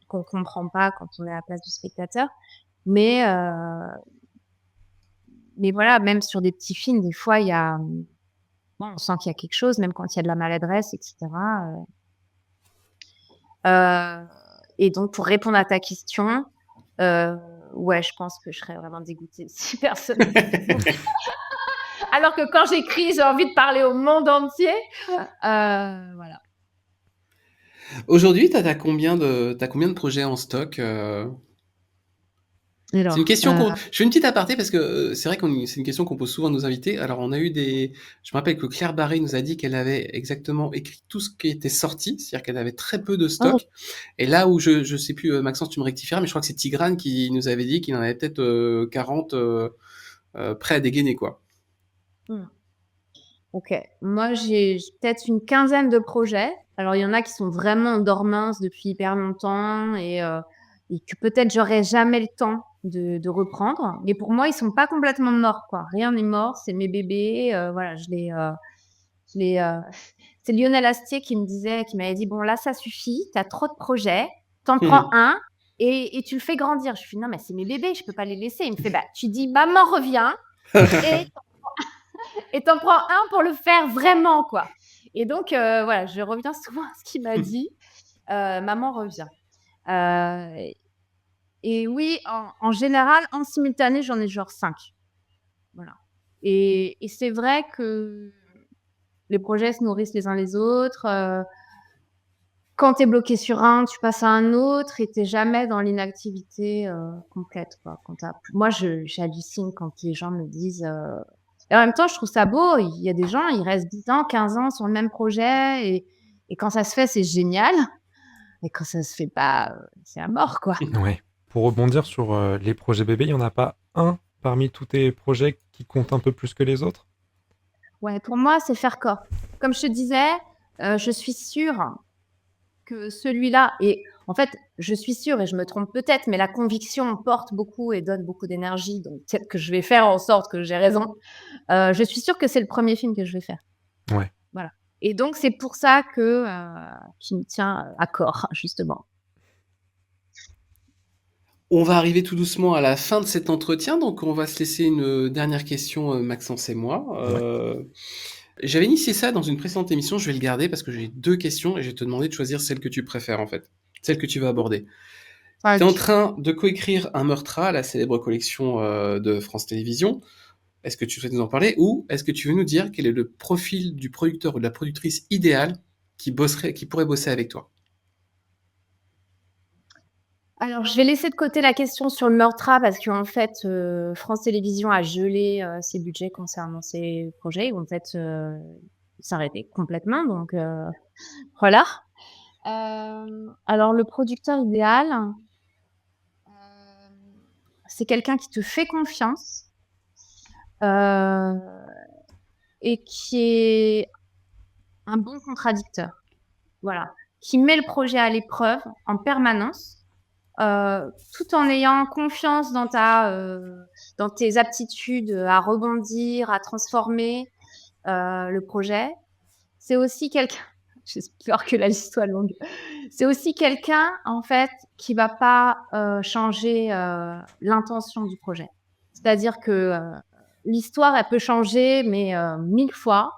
comprend pas quand on est à la place du spectateur. Mais voilà, même sur des petits films, des fois, il y a, bon, on sent qu'il y a quelque chose, même quand il y a de la maladresse et cetera, et donc pour répondre à ta question, heu, ouais, je pense que je serais vraiment dégoûtée si personne alors que quand j'écris, j'ai envie de parler au monde entier. Voilà. Aujourd'hui, t'as combien de projets en stock C'est une Alors, question qu'on. Je fais une petite aparté parce que c'est vrai c'est une question qu'on pose souvent à nos invités. Alors, on a eu des. Je me rappelle que Claire Barré nous a dit qu'elle avait exactement écrit tout ce qui était sorti, c'est-à-dire qu'elle avait très peu de oh, stock. Et là où je sais plus, Maxence, tu me rectifieras, mais je crois que c'est Tigrane qui nous avait dit qu'il en avait peut-être 40 prêts à dégainer, quoi. mmh, OK. Moi, j'ai peut-être une quinzaine de projets. Alors, il y en a qui sont vraiment en dormance depuis hyper longtemps et que peut-être j'aurai jamais le temps de reprendre. Mais pour moi, ils sont pas complètement morts, quoi. Rien n'est mort, c'est mes bébés, voilà, je les, c'est Lionel Astier qui m'avait dit: «Bon là, ça suffit, tu as trop de projets, tu en prends un et tu le fais grandir». Je lui fais: «Non mais c'est mes bébés, je peux pas les laisser». Il me fait: «Bah, tu dis maman revient et tu en prends un pour le faire vraiment, quoi». Et donc voilà, je reviens souvent à ce qu'il m'a dit, maman revient. Heu et oui, en général, en simultané, j'en ai genre 5. Voilà et c'est vrai que les projets se nourrissent les uns les autres, quand tu es bloqué sur un, tu passes à un autre et tu es jamais dans l'inactivité, complète, quoi. Moi, j'hallucine quand les gens me disent, et en même temps, je trouve ça beau. Il y a des gens, ils restent 10 ans, 15 ans sur le même projet et quand ça se fait, c'est génial et quand ça se fait pas, c'est à mort, quoi. Ouais. Pour rebondir sur les projets bébés, il n'y en a pas un parmi tous tes projets qui compte un peu plus que les autres? Ouais, pour moi, c'est faire corps. Comme je te disais, je suis sûre que celui-là et en fait, je suis sûre et je me trompe peut-être, mais la conviction porte beaucoup et donne beaucoup d'énergie, donc peut-être que je vais faire en sorte que j'ai raison. Je suis sûre que c'est le premier film que je vais faire. Ouais. Voilà et donc c'est pour ça que, qui me tient à corps, justement. On va arriver tout doucement à la fin de cet entretien, donc on va se laisser une dernière question, Maxence et moi. Ouais. J'avais initié ça dans une précédente émission, je vais le garder parce que j'ai 2 questions et je vais te demander de choisir celle que tu préfères, en fait, celle que tu veux aborder. Tu es en train de coécrire un Meurtra, la célèbre collection, de France Télévisions. Est-ce que tu souhaites nous en parler ou est-ce que tu veux nous dire quel est le profil du producteur ou de la productrice idéale qui pourrait bosser avec toi? Alors, je vais laisser de côté la question sur le Meurtra parce qu'en fait, France Télévisions a gelé, ses budgets concernant ces projets. Ils vont peut-être, s'arrêter complètement donc voilà. Alors le producteur idéal, c'est quelqu'un qui te fait confiance, heu et qui est un bon contradicteur. Voilà. Qui met le projet à l'épreuve en permanence. Tout en ayant confiance dans tes aptitudes à rebondir, à transformer, le projet. C'est aussi quelqu'un j'ai peur que la liste soit longue. C'est aussi quelqu'un, en fait, qui va pas, changer, l'intention du projet. C'est-à-dire que, l'histoire, elle peut changer, mais 1000 fois.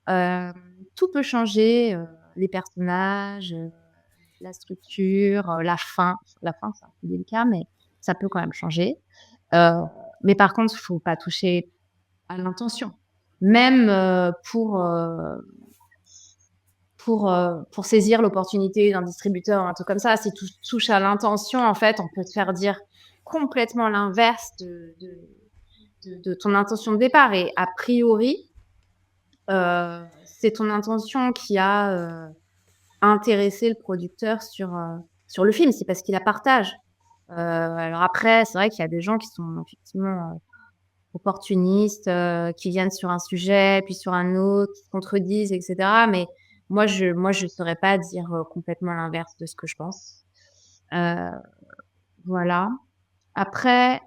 Tout peut changer, les personnages, la structure, la fin. La fin, c'est un peu délicat, mais ça peut quand même changer. Heu, mais par contre, il faut pas toucher à l'intention. Même, pour saisir l'opportunité d'un distributeur ou un truc comme ça, si tu touches à l'intention, en fait, on peut te faire dire complètement l'inverse de ton intention de départ et a priori, c'est ton intention qui a, intéressé le producteur sur le film. C'est parce qu'il la partage. Alors après, c'est vrai qu'il y a des gens qui sont effectivement, opportunistes, qui viennent sur un sujet, puis sur un autre, qui se contredisent et cetera. Mais moi je saurais pas dire, complètement l'inverse de ce que je pense. Heu, voilà. Après,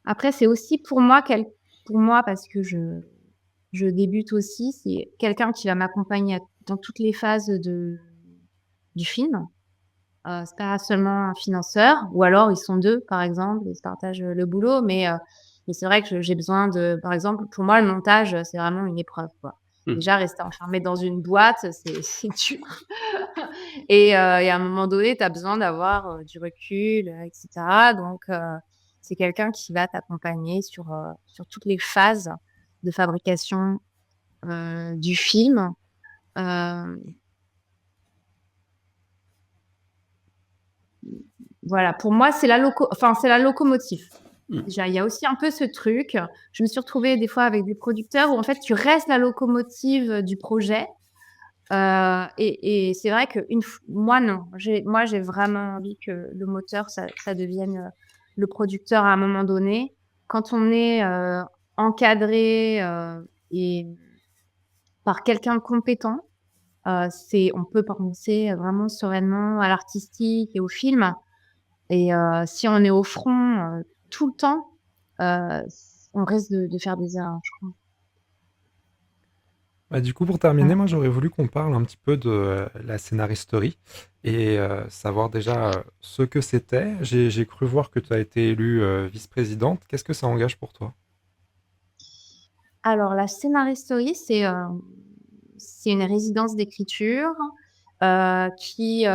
après c'est aussi pour moi parce que je débute aussi, c'est quelqu'un qui va m'accompagner dans toutes les phases du film. C'est pas seulement un financeur ou alors ils sont 2 par exemple, ils se partagent, le boulot mais c'est vrai que j'ai besoin de par exemple, pour moi, le montage, c'est vraiment une épreuve, quoi. Mmh. Déjà rester enfermé dans une boîte, c'est dur et à un moment donné, tu as besoin d'avoir, du recul, et cetera donc c'est quelqu'un qui va t'accompagner sur toutes les phases de fabrication, du film. Hem Voilà, pour moi, c'est c'est la locomotive. Mmh. Déjà, il y a aussi un peu ce truc, je me suis retrouvée des fois avec des producteurs où en fait, tu restes la locomotive, du projet, et c'est vrai qu'une f moi non, j'ai vraiment envie que le moteur ça devienne, le producteur à un moment donné. Quand on est, encadré, et par quelqu'un de compétent, on peut penser vraiment sereinement à l'artistique et au film. Et si on est au front, tout le temps, on risque de faire des erreurs, je crois. Bah, du coup, pour terminer, Voilà. moi, j'aurais voulu qu'on parle un petit peu de la scénaristerie et savoir déjà ce que c'était. J'ai cru voir que tu as été élue vice-présidente. Qu'est-ce que ça engage pour toi? Alors la scénaristerie, c'est une résidence d'écriture, qui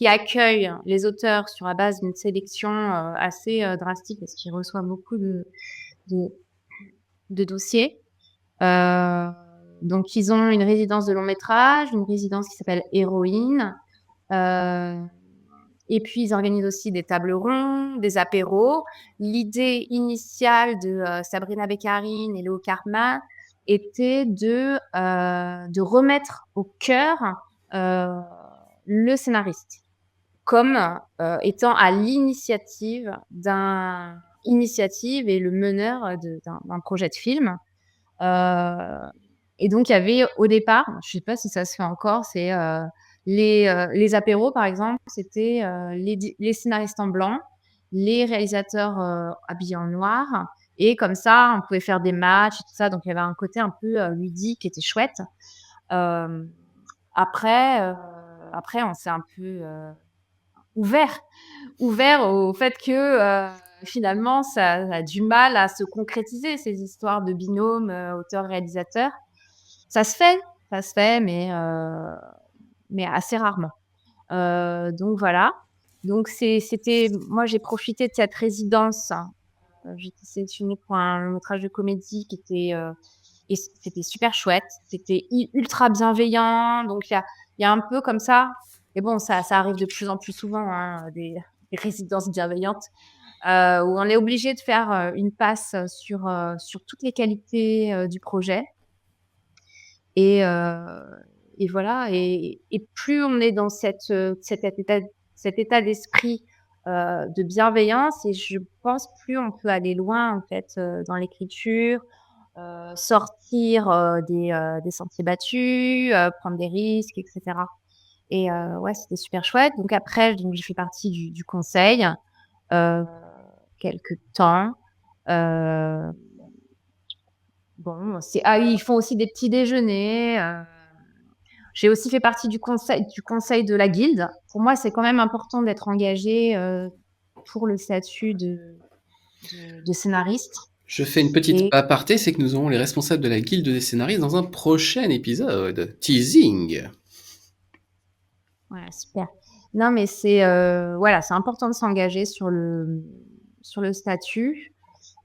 accueille les auteurs sur la base d'une sélection, assez, drastique parce qu'ils reçoivent beaucoup de de dossiers. Heu, donc ils ont une résidence de long métrage, une résidence qui s'appelle Héroïne, heu et puis ils organisent aussi des tables rondes, des apéros. L'idée initiale de, Sabrina Beccarine et Léo Cartman était de remettre au cœur, heu, le scénariste comme, étant à l'initiative et le meneur, d'un projet de film. Heu et donc il y avait au départ, je sais pas si ça se fait encore, c'est, les apéros par exemple, c'était, les scénaristes en blanc, les réalisateurs, habillés en noir et comme ça, on pouvait faire des matchs et tout ça, donc il y avait un côté un peu, ludique qui était chouette. Hem, après, après on s'est un peu, ouvert, ouvert au fait que finalement, ça a du mal à se concrétiser, ces histoires de binôme auteur-réalisateur. Ça se fait, mais assez rarement. Donc voilà. Donc moi, j'ai profité de cette résidence. J'ai été sélectionnée pour un long métrage de comédie qui était et c'était super chouette. C'était ultra bienveillant. Donc il y a un peu comme ça. Et bon, ça arrive de plus en plus souvent, hein, des résidences bienveillantes où on est obligé de faire une passe sur toutes les qualités du projet. Et, euh, et voilà. Et plus on est dans cet état d'esprit de bienveillance, et je pense plus on peut aller loin en fait dans l'écriture, sortir des sentiers battus, prendre des risques, etc. Et ouais, c'était super chouette. Donc après, j'ai fait partie du conseil quelques temps. Bon, ils font aussi des petits déjeuners. J'ai aussi fait partie du conseil de la guilde. Pour moi, c'est quand même important d'être engagé pour le statut de scénariste. Je fais une petite aparté, c'est que nous aurons les responsables de la guilde des scénaristes dans un prochain épisode. Teasing. Ouais, super. Non, mais c'est important de s'engager sur le statut.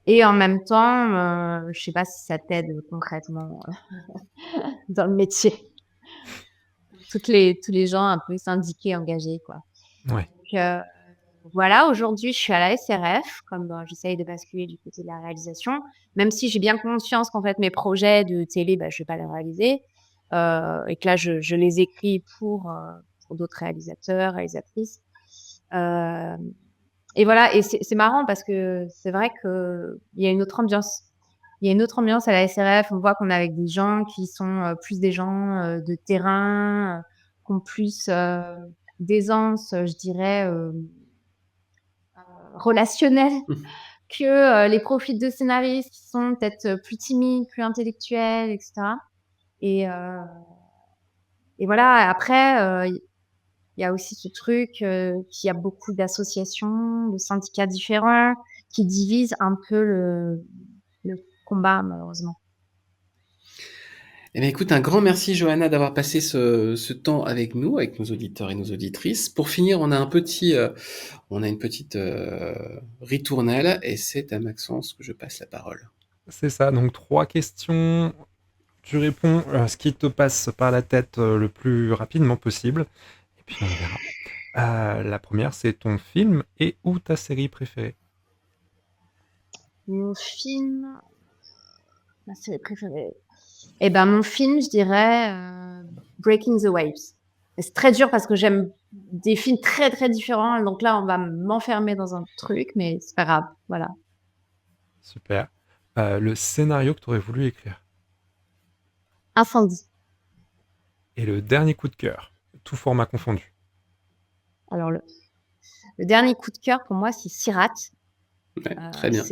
Et en même temps, je sais pas si ça t'aide concrètement dans le métier. Tous les gens un peu syndiqués, engagés, quoi. Ouais. Donc, voilà, aujourd'hui, je suis à la SRF, comme j'essaye de basculer du côté de la réalisation, même si j'ai bien conscience qu'en fait, mes projets de télé, je vais pas les réaliser, et que là, je les écris pour d'autres réalisateurs, réalisatrices. Et voilà, et c'est marrant parce que c'est vrai que il y a une autre ambiance. Il y a une autre ambiance à la SRF. On voit qu'on est avec des gens qui sont plus des gens de terrain, qui ont plus d'aisance, je dirais, relationnelle que les profils de scénaristes qui sont peut-être plus timides, plus intellectuels, etc. Et voilà, après, il y a aussi ce truc qu'il y a beaucoup d'associations, de syndicats différents qui divisent un peu le combat, malheureusement. Eh bien, écoute, un grand merci, Johanna, d'avoir passé ce temps avec nous, avec nos auditeurs et nos auditrices. Pour finir, on a une petite ritournelle, et c'est à Maxence que je passe la parole. C'est ça, donc 3 questions. Tu réponds ce qui te passe par la tête le plus rapidement possible, et puis on verra. La première, c'est ton film et ou ta série préférée. Mon film... Ma série préférée... Eh ben, mon film, je dirais Breaking the Waves. Et c'est très dur parce que j'aime des films très, très différents. Donc là, on va m'enfermer dans un truc, mais c'est pas grave. Voilà. Super. Le scénario que tu aurais voulu écrire. Incendie. Et le dernier coup de cœur, tout format confondu. Alors, le dernier coup de cœur, pour moi, c'est Sirat. Ouais, très bien.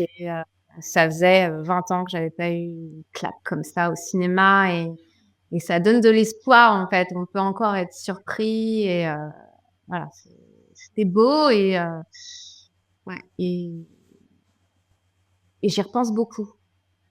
Ça faisait 20 ans que j'avais pas eu une claque comme ça au cinéma, et ça donne de l'espoir, en fait. On peut encore être surpris, et voilà, c'était beau, et ouais, et j'y repense beaucoup.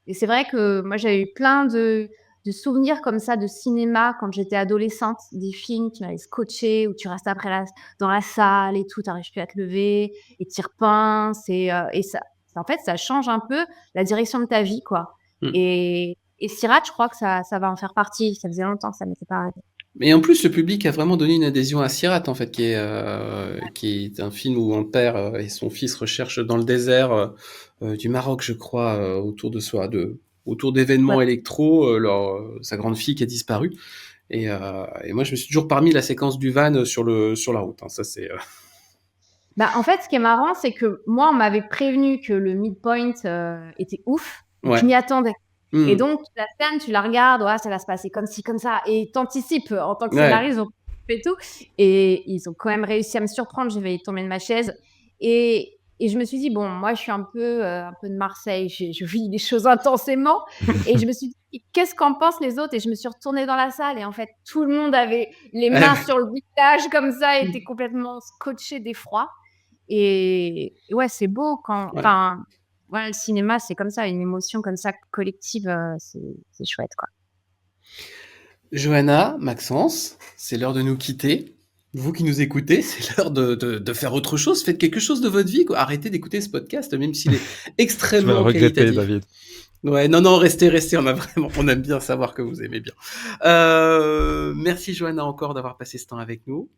Et c'est vrai que moi, j'avais eu plein de souvenirs comme ça de cinéma quand j'étais adolescente, des films qui m'avaient scotché, où tu restes après dans la salle et tout, t'arrives plus à te lever, et t'y repenses, et ça, en fait, ça change un peu la direction de ta vie, quoi. Et Sirat, je crois que ça va en faire partie. Ça faisait longtemps que ça m'était pas arrivé. Et en plus, le public a vraiment donné une adhésion à Sirat, en fait, qui est un film où un père et son fils recherchent dans le désert du Maroc, je crois, autour d'événements électro, sa grande fille qui a disparu. Et moi, je me suis toujours parmi la séquence du van sur la route. Hein. Ça, c'est. En fait, ce qui est marrant, c'est que moi, on m'avait prévenu que le midpoint était ouf. Ouais. Je m'y attendais. Et donc, la scène, tu la regardes, ça va se passer comme ci, comme ça. Et t'anticipes en tant que scénariste, ils ont fait tout. Et ils ont quand même réussi à me surprendre. J'ai failli tomber de ma chaise. Et Et je me suis dit: «Bon, moi, je suis un peu de Marseille, je vis les choses intensément» et je me suis dit: «Qu'est-ce qu'en pensent les autres?» et je me suis retournée dans la salle et en fait, tout le monde avait les mains sur le visage comme ça, était complètement scotché d'effroi et ouais, c'est beau quand Ouais. enfin, voilà, le cinéma, c'est comme ça, une émotion comme ça collective, c'est chouette, quoi. Johanna, Maxence, c'est l'heure de nous quitter. Vous qui nous écoutez, c'est l'heure de faire autre chose. Faites quelque chose de votre vie, quoi. Arrêtez d'écouter ce podcast, même s'il est Tu vas le extrêmement regretter, qualitatif. David. Ouais, non, restez, on aime bien savoir que vous aimez bien. Merci Johanna encore d'avoir passé ce temps avec nous.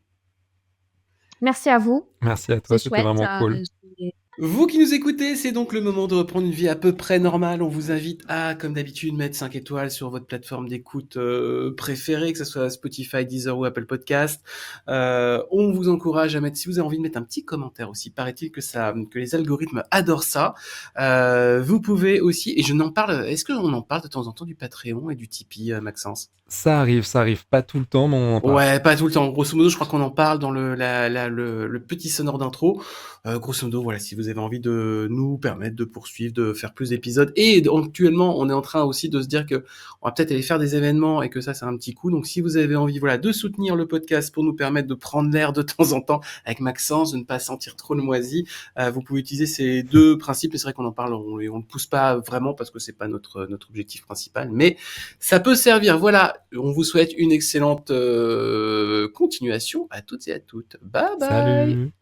Merci à vous, Merci à toi, c'est c'était chouette, vraiment cool. j'ai Vous qui nous écoutez, c'est donc le moment de reprendre une vie à peu près normale. On vous invite à, comme d'habitude, mettre 5 étoiles sur votre plateforme d'écoute préférée, que ce soit Spotify, Deezer ou Apple Podcast. On vous encourage à mettre, si vous avez envie de mettre un petit commentaire aussi, paraît-il que les algorithmes adorent ça. Vous pouvez aussi, et je n'en parle, est-ce qu'on en parle de temps en temps du Patreon et du Tipeee, Maxence? Ça arrive pas tout le temps, mais on en parle. Ouais, pas tout le temps. Grosso modo, je crois qu'on en parle dans le petit sonore d'intro. Grosso modo, voilà, si vous avez envie de nous permettre de poursuivre, de faire plus d'épisodes. Et actuellement, on est en train aussi de se dire que on va peut-être aller faire des événements et que ça, c'est un petit coup. Donc, si vous avez envie, voilà, de soutenir le podcast pour nous permettre de prendre l'air de temps en temps avec Maxence, de ne pas sentir trop le moisi, vous pouvez utiliser ces deux principes. Et c'est vrai qu'on en parle, on le pousse pas vraiment parce que c'est pas notre objectif principal, mais ça peut servir. Voilà, on vous souhaite une excellente continuation à toutes et à toutes. Bye bye. Salut!